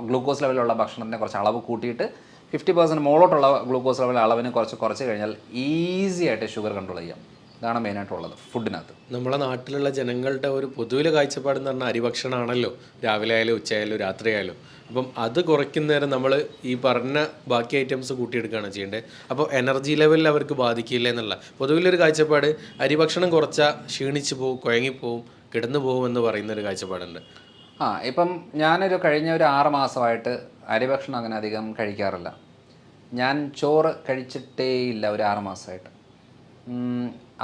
ഗ്ലൂക്കോസ് ലെവലുള്ള ഭക്ഷണത്തിനെ കുറച്ച് അളവ് കൂട്ടിയിട്ട് 50% മുകളിലോട്ടുള്ള ഗ്ലൂക്കോസ് ലെവൽ അളവിന് കുറച്ച് കഴിഞ്ഞാൽ ഈസി ആയിട്ട് ഷുഗർ കൺട്രോൾ ചെയ്യാം. ഇതാണ് മെയിനായിട്ടുള്ളത് ഫുഡിനകത്ത്. നമ്മളെ നാട്ടിലുള്ള ജനങ്ങളുടെ ഒരു പൊതുവിലെ കാഴ്ചപ്പാടെന്ന് പറഞ്ഞാൽ അരിഭക്ഷണമാണല്ലോ, രാവിലെ ആയാലും ഉച്ചയായാലും രാത്രി ആയാലും. അപ്പം അത് കുറയ്ക്കുന്നേരം നമ്മൾ ഈ പറഞ്ഞ ബാക്കി ഐറ്റംസ് കൂട്ടിയെടുക്കുകയാണ് ചെയ്യേണ്ടത്. അപ്പോൾ എനർജി ലെവലിൽ അവർക്ക് ബാധിക്കില്ല എന്നുള്ള പൊതുവിലൊരു കാഴ്ചപ്പാട്. അരിഭക്ഷണം കുറച്ചാൽ ക്ഷീണിച്ച് പോവും, കുഴങ്ങിപ്പോവും, കിടന്നു പോകുമെന്ന് പറയുന്നൊരു കാഴ്ചപ്പാടുണ്ട്. ഇപ്പം ഞാനൊരു കഴിഞ്ഞ ഒരു 6 മാസമായിട്ട് അരിഭക്ഷണം അങ്ങനെ അധികം കഴിക്കാറില്ല. ഞാൻ ചോറ് കഴിച്ചിട്ടേ ഇല്ല ഒരു 6 മാസമായിട്ട്.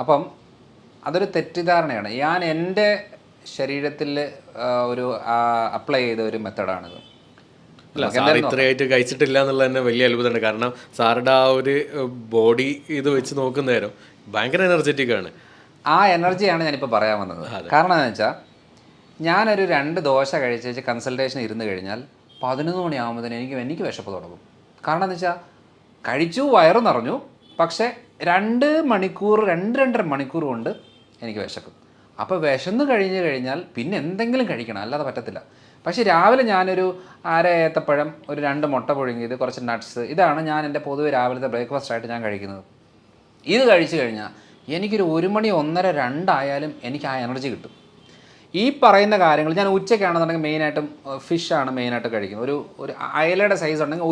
അപ്പം അതൊരു തെറ്റിദ്ധാരണയാണ്. ഞാൻ എൻ്റെ ശരീരത്തിൽ ഒരു അപ്ലൈ ചെയ്ത ഒരു മെത്തഡാണിത്. അല്ല, സാർ ഇത്രയായിട്ട് കഴിച്ചിട്ടില്ല എന്നുള്ളത് തന്നെ വലിയ അത്ഭുതമാണ്. കാരണം സാറുടെ ആ ഒരു ബോഡി ഇത് വെച്ച് നോക്കുന്ന നേരം ഭയങ്കര എനർജറ്റിക് ആണ്. ആ എനർജിയാണ് ഞാനിപ്പോൾ പറയാൻ വന്നത്. കാരണം എന്താണെന്ന് വെച്ചാൽ ഞാനൊരു 2 ദോശ കഴിച്ച് കൺസൾട്ടേഷൻ ഇരുന്ന് കഴിഞ്ഞാൽ 11 മണിയാകുമ്പോഴത്തേന് എനിക്ക് വിശപ്പ് തുടങ്ങും. കാരണം എന്ന് വെച്ചാൽ കഴിച്ചു, വയറ് നിറഞ്ഞു, പക്ഷേ 2 മണിക്കൂർ 2-2.5 മണിക്കൂർ കൊണ്ട് എനിക്ക് വിശക്കും. അപ്പോൾ വിശന്ന് കഴിഞ്ഞാൽ പിന്നെ എന്തെങ്കിലും കഴിക്കണം, അല്ലാതെ പറ്റത്തില്ല. പക്ഷേ രാവിലെ ഞാനൊരു 1/2 ഏത്തപ്പഴം, ഒരു 2 മുട്ട പുഴുങ്ങിയത്, കുറച്ച് നട്ട്സ്, ഇതാണ് ഞാൻ എൻ്റെ പൊതുവെ രാവിലത്തെ ബ്രേക്ക്ഫാസ്റ്റായിട്ട് ഞാൻ കഴിക്കുന്നത്. ഇത് കഴിച്ചു കഴിഞ്ഞാൽ എനിക്കൊരു 1 മണി 1:30 2 ആയാലും എനിക്ക് ആ എനർജി കിട്ടും. ഈ പറയുന്ന കാര്യങ്ങൾ ഞാൻ ഉച്ചയ്ക്കാണെന്നുണ്ടെങ്കിൽ മെയിനായിട്ടും ഫിഷാണ് മെയിനായിട്ട് കഴിക്കുന്നത്. ഒരു അയലയുടെ സൈസ് ഉണ്ടെങ്കിൽ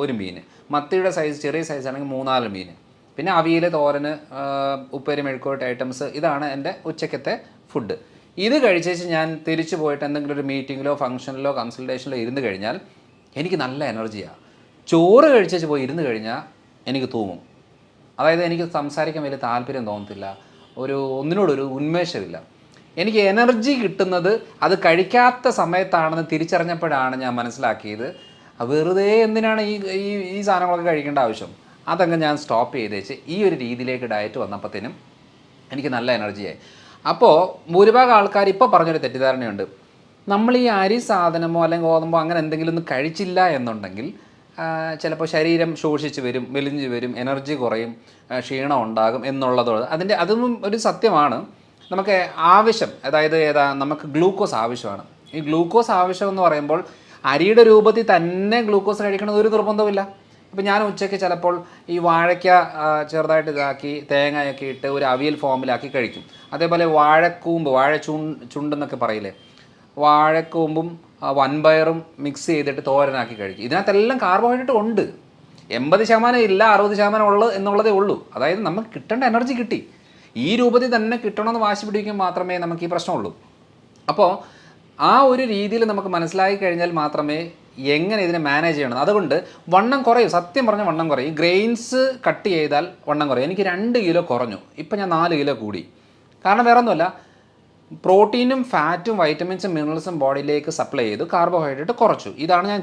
ഒരു മീൻ, മത്തിയുടെ സൈസ് ചെറിയ സൈസ് ആണെങ്കിൽ 3-4 മീൻ, പിന്നെ അവിയൽ, തോരന്, ഉപ്പേരി, മെഴുക്കോട്ട് ഐറ്റംസ്, ഇതാണ് എൻ്റെ ഉച്ചയ്ക്കത്തെ ഫുഡ്. ഇത് കഴിച്ചേച്ച് ഞാൻ തിരിച്ചു പോയിട്ട് എന്തെങ്കിലും ഒരു മീറ്റിങ്ങിലോ ഫംഗ്ഷനിലോ കൺസൾട്ടേഷനിലോ ഇരുന്ന് കഴിഞ്ഞാൽ എനിക്ക് നല്ല എനർജിയാണ്. ചോറ് കഴിച്ചേച്ച് പോയി ഇരുന്ന് കഴിഞ്ഞാൽ എനിക്ക് തൂങ്ങും. അതായത് എനിക്ക് സംസാരിക്കാൻ വലിയ താല്പര്യം തോന്നത്തില്ല, ഒന്നിനോടൊരു ഉന്മേഷമില്ല. എനിക്ക് എനർജി കിട്ടുന്നത് അത് കഴിക്കാത്ത സമയത്താണെന്ന് തിരിച്ചറിഞ്ഞപ്പോഴാണ് ഞാൻ മനസ്സിലാക്കിയത് വെറുതെ എന്തിനാണ് ഈ സാധനങ്ങളൊക്കെ കഴിക്കേണ്ട ആവശ്യം. അതങ്ങ് ഞാൻ സ്റ്റോപ്പ് ചെയ്തേച്ച് ഈ ഒരു രീതിയിലേക്ക് ഡയറ്റ് വന്നപ്പോഴത്തേനും എനിക്ക് നല്ല എനർജിയായി. അപ്പോൾ ഭൂരിഭാഗം ആൾക്കാർ ഇപ്പോൾ പറഞ്ഞൊരു തെറ്റിദ്ധാരണയുണ്ട്, നമ്മൾ ഈ അരി സാധനമോ അല്ലെങ്കിൽ ഗോതമ്പോ അങ്ങനെ എന്തെങ്കിലും ഒന്നും കഴിച്ചില്ല എന്നുണ്ടെങ്കിൽ ചിലപ്പോൾ ശരീരം ശോഷിച്ച് വരും, മെലിഞ്ഞ് വരും, എനർജി കുറയും, ക്ഷീണം ഉണ്ടാകും എന്നുള്ളതോ അതൊന്നും ഒരു സത്യമാണ്. നമുക്ക് ആവശ്യം, അതായത് നമുക്ക് ഗ്ലൂക്കോസ് ആവശ്യമാണ്. ഈ ഗ്ലൂക്കോസ് ആവശ്യം എന്ന് പറയുമ്പോൾ അരിയുടെ രൂപത്തിൽ തന്നെ ഗ്ലൂക്കോസ് കഴിക്കണമെന്ന് ഒരു നിർബന്ധമില്ല. ഇപ്പം ഞാൻ ഉച്ചയ്ക്ക് ചിലപ്പോൾ ഈ വാഴയ്ക്ക ചെറുതായിട്ട് ഇതാക്കി തേങ്ങയൊക്കെ ഇട്ട് ഒരു അവിയൽ ഫോമിലാക്കി കഴിക്കും. അതേപോലെ വാഴക്കൂമ്പ്, ചുണ്ടെന്നൊക്കെ പറയില്ലേ, വാഴക്കൂമ്പും വൻപയറും മിക്സ് ചെയ്തിട്ട് തോരനാക്കി കഴിക്കും. ഇതിനകത്തെല്ലാം കാർബോഹൈഡ്രേറ്റ് ഉണ്ട്. 80% ഇല്ല, 60% ഉള്ളു എന്നുള്ളതേ ഉള്ളൂ. അതായത് നമുക്ക് കിട്ടേണ്ട എനർജി കിട്ടി. ഈ രൂപത്തിൽ തന്നെ കിട്ടണമെന്ന് വാശി പിടിക്കുമ്പോൾ മാത്രമേ നമുക്ക് ഈ പ്രശ്നമുള്ളൂ. അപ്പോൾ ആ ഒരു രീതിയിൽ നമുക്ക് മനസ്സിലാക്കി കഴിഞ്ഞാൽ മാത്രമേ എങ്ങനെ ഇതിനെ മാനേജ് ചെയ്യണം. അതുകൊണ്ട് വണ്ണം കുറയും, സത്യം പറഞ്ഞാൽ വണ്ണം കുറയും. ഈ ഗ്രെയിൻസ് കട്ട് ചെയ്താൽ വണ്ണം കുറയും. എനിക്ക് 2 കിലോ കുറഞ്ഞു, ഇപ്പം ഞാൻ 4 കിലോ കൂടി. കാരണം വേറെ ഒന്നുമല്ല, പ്രോട്ടീനും ഫാറ്റും വൈറ്റമിൻസും മിനറൽസും ബോഡിയിലേക്ക് സപ്ലൈ ചെയ്തു, കാർബോഹൈഡ്രേറ്റ് കുറച്ചു. ഇതാണ് ഞാൻ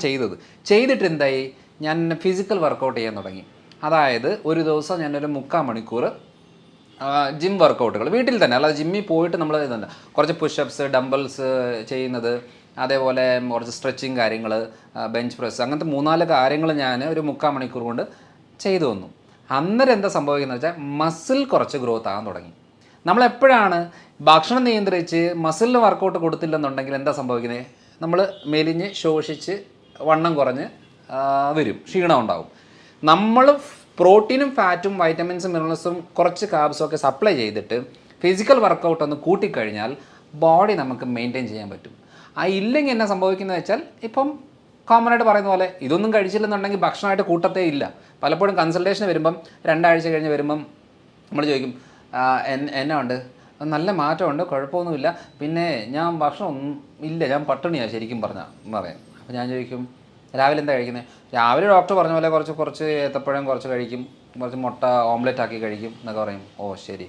ചെയ്തിട്ട് എന്തായി, ഞാൻ ഫിസിക്കൽ വർക്കൗട്ട് ചെയ്യാൻ തുടങ്ങി. അതായത് ഒരു ദിവസം ഞാനൊരു 3/4 മണിക്കൂർ ജിം വർക്കൗട്ടുകൾ വീട്ടിൽ തന്നെ, അല്ലാതെ ജിമ്മിൽ പോയിട്ട് നമ്മൾ ഇതല്ല, കുറച്ച് പുഷപ്സ്, ഡംബിൾസ് ചെയ്യുന്നത്, അതേപോലെ കുറച്ച് സ്ട്രെച്ചിങ് കാര്യങ്ങൾ, ബെഞ്ച് പ്രസ്, അങ്ങനത്തെ 3-4 കാര്യങ്ങൾ ഞാൻ ഒരു 3/4 മണിക്കൂർ കൊണ്ട് ചെയ്തു വന്നു. അന്നേരം എന്താ സംഭവിക്കുന്നത് വെച്ചാൽ മസിൽ കുറച്ച് ഗ്രോത്ത് ആകാൻ തുടങ്ങി. നമ്മളെപ്പോഴാണ് ഭക്ഷണം നിയന്ത്രിച്ച് മസിലിന് വർക്കൗട്ട് കൊടുത്തില്ലെന്നുണ്ടെങ്കിൽ എന്താ സംഭവിക്കുന്നത്, നമ്മൾ മെലിഞ്ഞ് ശോഷിച്ച് വണ്ണം കുറഞ്ഞ് വരും, ക്ഷീണം ഉണ്ടാവും. നമ്മൾ പ്രോട്ടീനും ഫാറ്റും വൈറ്റമിൻസും മിനറൽസും കുറച്ച് കാർബ്സും ഒക്കെ സപ്ലൈ ചെയ്തിട്ട് ഫിസിക്കൽ വർക്കൗട്ട് ഒന്ന് കൂട്ടിക്കഴിഞ്ഞാൽ ബോഡി നമുക്ക് മെയിൻറ്റെയിൻ ചെയ്യാൻ പറ്റും. ഇല്ലെങ്കിൽ എന്നാ സംഭവിക്കുന്നത് വെച്ചാൽ, ഇപ്പം കോമൺ ആയിട്ട് പറയുന്ന പോലെ ഇതൊന്നും കഴിച്ചില്ലെന്നുണ്ടെങ്കിൽ ഭക്ഷണമായിട്ട് കൂട്ടത്തേ ഇല്ല. പലപ്പോഴും കൺസൾട്ടേഷന് വരുമ്പം 2 ആഴ്ച കഴിഞ്ഞ് വരുമ്പം നമ്മൾ ചോദിക്കും, എന്നാ ഉണ്ട്, നല്ല മാറ്റമുണ്ട്, കുഴപ്പമൊന്നുമില്ല, പിന്നെ ഞാൻ ഭക്ഷണം ഒന്നും ഇല്ല, ഞാൻ പട്ടിണിയാണ് ശരിക്കും പറയാം. അപ്പോൾ ഞാൻ ചോദിക്കും, രാവിലെ എന്താ കഴിക്കുന്നത്? രാവിലെ ഡോക്ടർ പറഞ്ഞ പോലെ കുറച്ച് ഏത്തപ്പഴം കുറച്ച് കഴിക്കും, കുറച്ച് മുട്ട ഓംലെറ്റ് ആക്കി കഴിക്കും എന്നൊക്കെ പറയും. ഓ ശരി.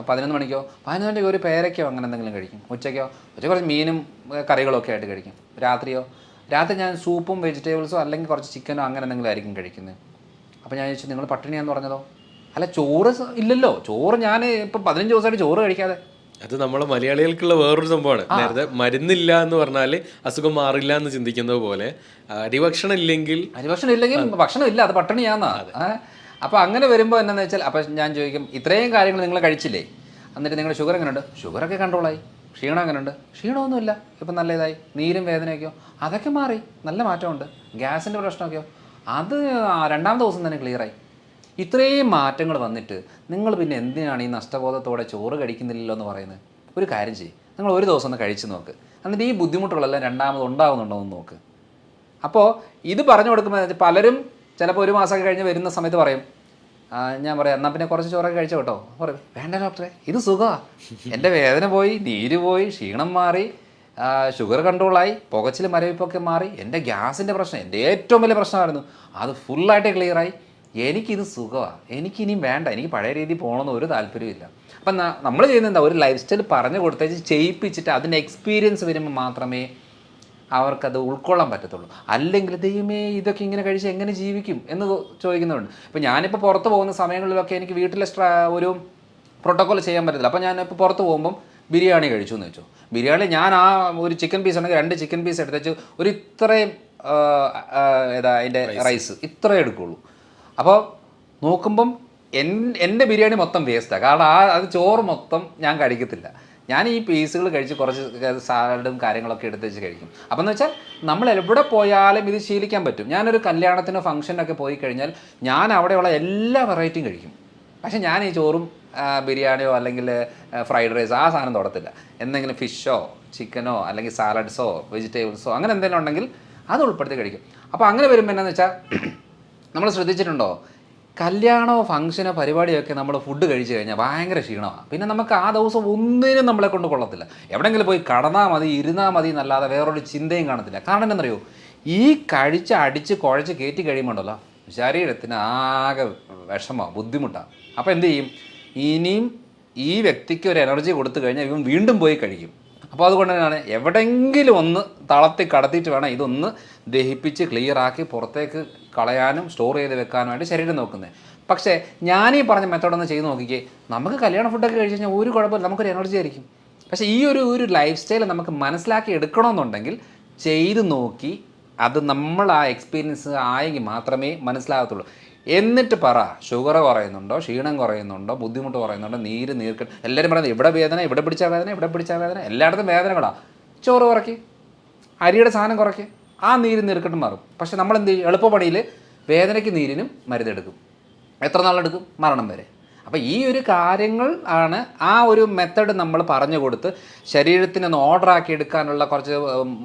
11 മണിക്കോ 11 മണിക്ക് ഒരു പേരയ്ക്കോ അങ്ങനെ എന്തെങ്കിലും കഴിക്കും. ഉച്ചയ്ക്ക് കുറച്ച് മീനും കറികളൊക്കെ ആയിട്ട് കഴിക്കും. രാത്രി ഞാൻ സൂപ്പും വെജിറ്റബിൾസോ അല്ലെങ്കിൽ കുറച്ച് ചിക്കനോ അങ്ങനെ എന്തെങ്കിലും ആയിരിക്കും കഴിക്കുന്നത്. അപ്പോൾ ഞാൻ ചോദിച്ചു, നിങ്ങൾ പട്ടിണിയാന്ന് പറഞ്ഞതോ? അല്ല, ചോറ് ഇല്ലല്ലോ, ചോറ് ഞാൻ ഇപ്പോൾ 15 ദിവസമായിട്ട് ചോറ് കഴിക്കാതെ. അത് നമ്മളെ മലയാളികൾക്കുള്ള വേറൊരു സംഭവമാണ്. നേരത്തെ മരുന്നില്ല എന്ന് പറഞ്ഞാൽ അസുഖം മാറില്ല എന്ന് ചിന്തിക്കുന്നത് പോലെ അരിഭക്ഷണം ഇല്ലെങ്കിൽ ഭക്ഷണം ഇല്ല, അത് പട്ടിണിയാന്നാ. അപ്പോൾ അങ്ങനെ വരുമ്പോൾ എന്താണെന്ന് വെച്ചാൽ, അപ്പോൾ ഞാൻ ചോദിക്കും, ഇത്രയും കാര്യങ്ങൾ നിങ്ങൾ കഴിച്ചില്ലേ, എന്നിട്ട് നിങ്ങളുടെ ഷുഗർ എങ്ങനെയുണ്ട്? ഷുഗറൊക്കെ കൺട്രോളായി. ക്ഷീണം എങ്ങനെയുണ്ട്? ക്ഷീണമൊന്നുമില്ല, ഇപ്പം നല്ല ഇതായി. നീരും വേദനയൊക്കെയോ അതൊക്കെ മാറി, നല്ല മാറ്റമുണ്ട്. ഗ്യാസിൻ്റെ പ്രശ്നമൊക്കെയോ അത് 2ാമത്തെ ദിവസം തന്നെ ക്ലിയറായി. ഇത്രയും മാറ്റങ്ങൾ വന്നിട്ട് നിങ്ങൾ പിന്നെ എന്തിനാണ് ഈ നഷ്ടബോധത്തോടെ ചോറ് കഴിക്കുന്നില്ലല്ലോ എന്ന് പറയുന്നത്? ഒരു കാര്യം ചെയ്യും, നിങ്ങൾ ഒരു ദിവസം ഒന്ന് കഴിച്ച് നോക്ക്, എന്നിട്ട് ഈ ബുദ്ധിമുട്ടുകളെല്ലാം 2ാമത് ഉണ്ടാകുന്നുണ്ടോ എന്ന് നോക്ക്. അപ്പോൾ ഇത് പറഞ്ഞു കൊടുക്കുമ്പോൾ പലരും ചിലപ്പോൾ 1 മാസമൊക്കെ കഴിഞ്ഞ് വരുന്ന സമയത്ത് പറയും, ഞാൻ പറയാം എന്നാൽ പിന്നെ കുറച്ച് ചോറൊക്കെ കഴിച്ചോ കേട്ടോ. പറയും വേണ്ട ഡോക്ടറെ, ഇത് സുഖമാണ്, എൻ്റെ വേദന പോയി, നീര് പോയി, ക്ഷീണം മാറി, ഷുഗർ കൺട്രോളായി, പുകച്ചിൽ മരവിപ്പൊക്കെ മാറി, എൻ്റെ ഗ്യാസിൻ്റെ പ്രശ്നം എൻ്റെ ഏറ്റവും വലിയ പ്രശ്നമായിരുന്നു, അത് ഫുള്ളായിട്ട് ക്ലിയറായി, എനിക്കിത് സുഖമാണ്, എനിക്കിനിയും വേണ്ട, എനിക്ക് പഴയ രീതിയിൽ പോകണമെന്ന് ഒരു താല്പര്യമില്ല. അപ്പം നമ്മൾ ചെയ്യുന്നത് എന്താ, ഒരു ലൈഫ് സ്റ്റൈൽ പറഞ്ഞു കൊടുത്തേച്ച് ചെയ്യിപ്പിച്ചിട്ട് അതിൻ്റെ എക്സ്പീരിയൻസ് വരുമ്പോൾ മാത്രമേ അവർക്കത് ഉൾക്കൊള്ളാൻ പറ്റത്തുള്ളൂ. അല്ലെങ്കിൽ ദൈവമേ ഇതൊക്കെ ഇങ്ങനെ കഴിച്ച് എങ്ങനെ ജീവിക്കും എന്ന് ചോദിക്കുന്നുണ്ട്. ഇപ്പോൾ ഞാനിപ്പോൾ പുറത്ത് പോകുന്ന സമയങ്ങളിലൊക്കെ എനിക്ക് വീട്ടിലെ ഒരു പ്രോട്ടോക്കോൾ ചെയ്യാൻ പറ്റത്തില്ല. അപ്പോൾ ഞാനിപ്പോൾ പുറത്ത് പോകുമ്പം ബിരിയാണി കഴിച്ചു എന്ന് വെച്ചു. ബിരിയാണി ഞാൻ ആ ഒരു ചിക്കൻ പീസ് ഉണ്ടെങ്കിൽ 2 ചിക്കൻ പീസ് എടുത്തേച്ച് ഒരു ഇത്രയും അതിൻ്റെ റൈസ് ഇത്രയും എടുക്കുകയുള്ളൂ. അപ്പോൾ നോക്കുമ്പം എൻ്റെ ബിരിയാണി മൊത്തം വേസ്റ്റാണ്. കാരണം അത് ചോറ് മൊത്തം ഞാൻ കഴിക്കത്തില്ല. ഞാൻ ഈ പീസുകൾ കഴിച്ച് കുറച്ച് സാലഡും കാര്യങ്ങളൊക്കെ എടുത്ത് വെച്ച് കഴിക്കും. അപ്പം എന്ന് വെച്ചാൽ നമ്മൾ എവിടെ പോയാലും ഇത് ശീലിക്കാൻ പറ്റും. ഞാനൊരു കല്യാണത്തിനോ ഫംഗ്ഷനൊക്കെ പോയി കഴിഞ്ഞാൽ ഞാൻ അവിടെയുള്ള എല്ലാ വെറൈറ്റിയും കഴിക്കും. പക്ഷേ ഞാൻ ഈ ചോറും ബിരിയാണിയോ അല്ലെങ്കിൽ ഫ്രൈഡ് റൈസോ ആ സാധനം തൊടത്തില്ല. എന്തെങ്കിലും ഫിഷോ ചിക്കനോ അല്ലെങ്കിൽ സാലഡ്സോ വെജിറ്റബിൾസോ അങ്ങനെ എന്തെങ്കിലും ഉണ്ടെങ്കിൽ അത് ഉൾപ്പെടുത്തി കഴിക്കും. അപ്പോൾ അങ്ങനെ വരുമ്പോൾ എന്നാന്ന് വെച്ചാൽ നമ്മൾ ശ്രദ്ധിച്ചിട്ടുണ്ടോ, കല്യാണമോ ഫംഗ്ഷനോ പരിപാടിയൊക്കെ നമ്മൾ ഫുഡ് കഴിച്ച് കഴിഞ്ഞാൽ ഭയങ്കര ക്ഷീണമാണ്. പിന്നെ നമുക്ക് ആ ദിവസം ഒന്നിനും നമ്മളെ കൊണ്ട് കൊള്ളത്തില്ല. എവിടെയെങ്കിലും പോയി കടന്നാൽ മതി, ഇരുന്നാൽ മതി എന്നല്ലാതെ വേറൊരു ചിന്തയും കാണത്തില്ല. കാരണം എന്താണെന്നറിയോ, ഈ കഴിച്ച് അടിച്ച് കുഴച്ച് കയറ്റി കഴിയുമ്പോണ്ടല്ലോ ശരീരത്തിന് ആകെ വിഷമമാണ്, ബുദ്ധിമുട്ടാണ്. അപ്പോൾ എന്ത് ചെയ്യും, ഇനിയും ഈ വ്യക്തിക്ക് ഒരു എനർജി കൊടുത്തു കഴിഞ്ഞാൽ ഇവൻ വീണ്ടും പോയി കഴിക്കും. അപ്പോൾ അതുകൊണ്ട് തന്നെയാണ് എവിടെയെങ്കിലും ഒന്ന് തളർത്തി കടത്തിയിട്ട് വേണം ഇതൊന്ന് ദഹിപ്പിച്ച് ക്ലിയറാക്കി പുറത്തേക്ക് കളയാനും സ്റ്റോർ ചെയ്ത് വെക്കാനുമായിട്ട് ശരീരം നോക്കുന്നത്. പക്ഷേ ഞാനീ പറഞ്ഞ മെത്തേഡൊന്ന് ചെയ്ത് നോക്കിക്കേ, നമുക്ക് കല്യാണ ഫുഡൊക്കെ കഴിച്ച് കഴിഞ്ഞാൽ ഒരു കുഴപ്പമില്ല, നമുക്കൊരു എനർജി ആയിരിക്കും. പക്ഷേ ഈ ഒരു ലൈഫ് സ്റ്റൈൽ നമുക്ക് മനസ്സിലാക്കി എടുക്കണമെന്നുണ്ടെങ്കിൽ ചെയ്ത് നോക്കി അത് നമ്മൾ ആ എക്സ്പീരിയൻസ് ആയെങ്കിൽ മാത്രമേ മനസ്സിലാകത്തുള്ളൂ. എന്നിട്ട് പറ, ഷുഗർ കുറയുന്നുണ്ടോ, ക്ഷീണം കുറയുന്നുണ്ടോ, ബുദ്ധിമുട്ട് കുറയുന്നുണ്ടോ, നീർക്കെട്ട്, എല്ലാവരും പറയുന്നത് ഇവിടെ വേദന, ഇവിടെ പിടിച്ച വേദന, ഇവിടെ പിടിച്ച വേദന, എല്ലായിടത്തും വേദനകളാണ്. ചോറ് കുറയ്ക്ക്, അരിയുടെ സാധനം കുറയ്ക്ക്, ആ നീർക്കെട്ടും മാറും. പക്ഷെ നമ്മൾ എന്ത് ചെയ്യും, എളുപ്പപ്പണിയിൽ വേദനയ്ക്ക് നീരിനും മരുന്നെടുക്കും. എത്ര നാളെടുക്കും, മരണം വരെ. അപ്പോൾ ഈ ഒരു കാര്യങ്ങൾ ആണ് ആ ഒരു മെത്തഡ് നമ്മൾ പറഞ്ഞു കൊടുത്ത് ശരീരത്തിനൊന്ന് ഓർഡറാക്കി എടുക്കാനുള്ള കുറച്ച്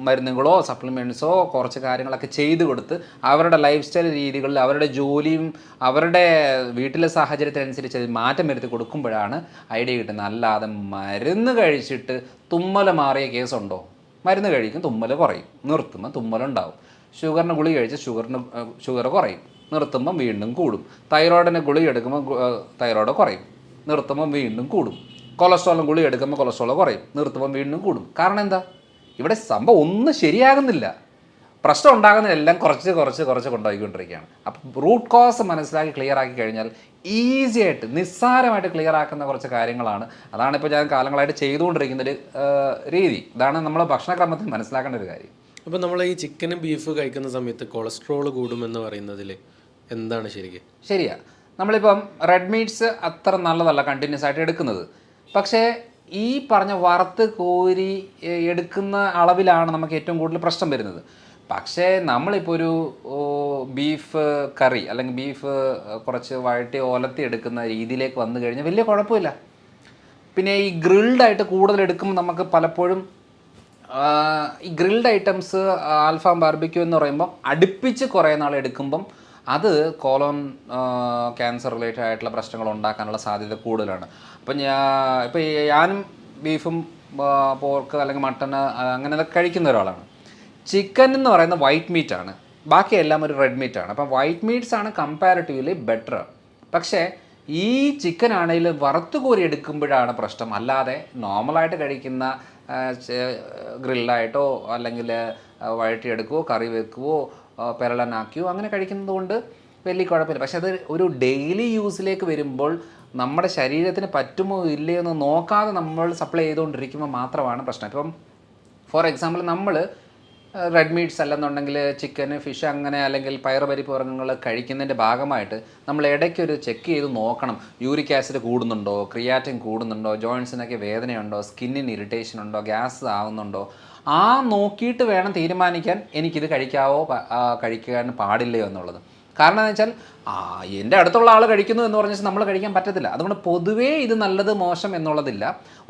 മരുന്നുകളോ സപ്ലിമെൻറ്റ്സോ കുറച്ച് കാര്യങ്ങളൊക്കെ ചെയ്ത് കൊടുത്ത് അവരുടെ ലൈഫ് സ്റ്റൈൽ രീതികളിൽ അവരുടെ ജോലിയും അവരുടെ വീട്ടിലെ സാഹചര്യത്തിനനുസരിച്ച് അത് മാറ്റം വരുത്തി കൊടുക്കുമ്പോഴാണ് ഐഡിയ കിട്ടുന്നത്. അല്ലാതെ മരുന്ന് കഴിച്ചിട്ട് തുമ്മൽ മാറിയ കേസുണ്ടോ? മരുന്ന് കഴിക്കും, തുമ്മൽ കുറയും, നിർത്തുമ്പോൾ തുമ്മലുണ്ടാവും. ഷുഗറിന് ഗുളിക കഴിച്ച് ഷുഗർ കുറയും, നിർത്തുമ്പം വീണ്ടും കൂടും. തൈറോയിഡിന് ഗുളിക എടുക്കുമ്പോൾ തൈറോയിഡ് കുറയും, നിർത്തുമ്പം വീണ്ടും കൂടും. കൊളസ്ട്രോളിന് ഗുളിക എടുക്കുമ്പോൾ കൊളസ്ട്രോൾ കുറയും, നിർത്തുമ്പം വീണ്ടും കൂടും. കാരണം എന്താ, ഇവിടെ സംഭവം ഒന്നും ശരിയാകുന്നില്ല. പ്രശ്നം ഉണ്ടാകുന്നതെല്ലാം കുറച്ച് കൊണ്ടുപോയിക്കൊണ്ടിരിക്കുകയാണ്. അപ്പം റൂട്ട് കോസ് മനസ്സിലാക്കി ക്ലിയർ ആക്കി കഴിഞ്ഞാൽ ഈസി ആയിട്ട് നിസ്സാരമായിട്ട് ക്ലിയർ ആക്കുന്ന കുറച്ച് കാര്യങ്ങളാണ്. അതാണിപ്പോൾ ഞാൻ കാലങ്ങളായിട്ട് ചെയ്തുകൊണ്ടിരിക്കുന്നൊരു രീതി. ഇതാണ് നമ്മൾ ഭക്ഷണക്രമത്തിൽ മനസ്സിലാക്കേണ്ട ഒരു കാര്യം. അപ്പോൾ നമ്മൾ ഈ ചിക്കനും ബീഫ് കഴിക്കുന്ന സമയത്ത് കൊളസ്ട്രോൾ കൂടുമെന്ന് പറയുന്നതിൽ എന്താണ് ശരിയാ? നമ്മളിപ്പം റെഡ് മീറ്റ്സ് അത്ര നല്ലതല്ല കണ്ടിന്യൂസ് ആയിട്ട് എടുക്കുന്നത്. പക്ഷേ ഈ പറഞ്ഞ വറുത്ത് കോരി എടുക്കുന്ന അളവിലാണ് നമുക്ക് ഏറ്റവും കൂടുതൽ പ്രശ്നം വരുന്നത്. പക്ഷേ നമ്മളിപ്പോൾ ഒരു ബീഫ് കറി അല്ലെങ്കിൽ ബീഫ് കുറച്ച് വഴറ്റി ഒലത്തി എടുക്കുന്ന രീതിയിലേക്ക് വന്നു കഴിഞ്ഞാൽ വലിയ കുഴപ്പമില്ല. പിന്നെ ഈ ഗ്രിൽഡായിട്ട് കൂടുതൽ എടുക്കുമ്പോൾ നമുക്ക് പലപ്പോഴും ഈ ഗ്രിൽഡ് ഐറ്റംസ് ആൽഫാം ബാർബിക്യൂ എന്ന് പറയുമ്പോൾ അടുപ്പിച്ച് കുറേ നാൾ എടുക്കുമ്പം അത് കോളോൺ ക്യാൻസർ റിലേറ്റഡ് ആയിട്ടുള്ള പ്രശ്നങ്ങൾ ഉണ്ടാക്കാനുള്ള സാധ്യത കൂടുതലാണ്. അപ്പം ഞാനും ബീഫും പോർക്ക് അല്ലെങ്കിൽ മട്ടൺ അങ്ങനെ കഴിക്കുന്ന ഒരാളാണ്. ചിക്കൻ എന്ന് പറയുന്നത് വൈറ്റ് മീറ്റാണ്, ബാക്കിയെല്ലാം ഒരു റെഡ് മീറ്റാണ്. അപ്പം വൈറ്റ് മീറ്റ്സ് ആണ് കമ്പാരിറ്റീവ്ലി ബെറ്റർ. പക്ഷേ ഈ ചിക്കൻ ആണെങ്കിൽ വറുത്ത് കോരി എടുക്കുമ്പോഴാണ് പ്രശ്നം. അല്ലാതെ നോർമലായിട്ട് കഴിക്കുന്ന ഗ്രില്ലായിട്ടോ അല്ലെങ്കിൽ വഴറ്റിയെടുക്കുകയോ കറി വെക്കുകയോ പെരളനാക്കുകയോ അങ്ങനെ കഴിക്കുന്നത് കൊണ്ട് വലിയ കുഴപ്പമില്ല. പക്ഷെ അത് ഒരു ഡെയിലി യൂസിലേക്ക് വരുമ്പോൾ നമ്മുടെ ശരീരത്തിന് പറ്റുമോ ഇല്ലയോ എന്ന് നോക്കാതെ നമ്മൾ സപ്ലൈ ചെയ്തുകൊണ്ടിരിക്കുമ്പോൾ മാത്രമാണ് പ്രശ്നം. ഇപ്പം ഫോർ എക്സാമ്പിൾ നമ്മൾ റെഡ് മീറ്റ്സ് അല്ലെന്നുണ്ടെങ്കിൽ ചിക്കന് ഫിഷ് അങ്ങനെ അല്ലെങ്കിൽ പയറുപരിപ്പ് വർഗ്ഗങ്ങൾ കഴിക്കുന്നതിൻ്റെ ഭാഗമായിട്ട് നമ്മൾ ഇടയ്ക്കൊരു ചെക്ക് ചെയ്ത് നോക്കണം. യൂറിക് ആസിഡ് കൂടുന്നുണ്ടോ, ക്രിയാറ്റിൻ കൂടുന്നുണ്ടോ, ജോയിൻസിനൊക്കെ വേദനയുണ്ടോ, സ്കിന്നിന് ഇറിറ്റേഷൻ ഉണ്ടോ, ഗ്യാസ് ആവുന്നുണ്ടോ, ആ നോക്കിയിട്ട് വേണം തീരുമാനിക്കാൻ എനിക്കിത് കഴിക്കാൻ പാടില്ലയോ എന്നുള്ളത്. കാരണം എന്ന് വെച്ചാൽ എൻ്റെ അടുത്തുള്ള ആൾ കഴിക്കുന്നു എന്ന് പറഞ്ഞാൽ നമ്മൾ കഴിക്കാൻ പറ്റത്തില്ല. അതുകൊണ്ട് പൊതുവേ ഇത് നല്ലത് മോശം എന്നുള്ളതില്ല.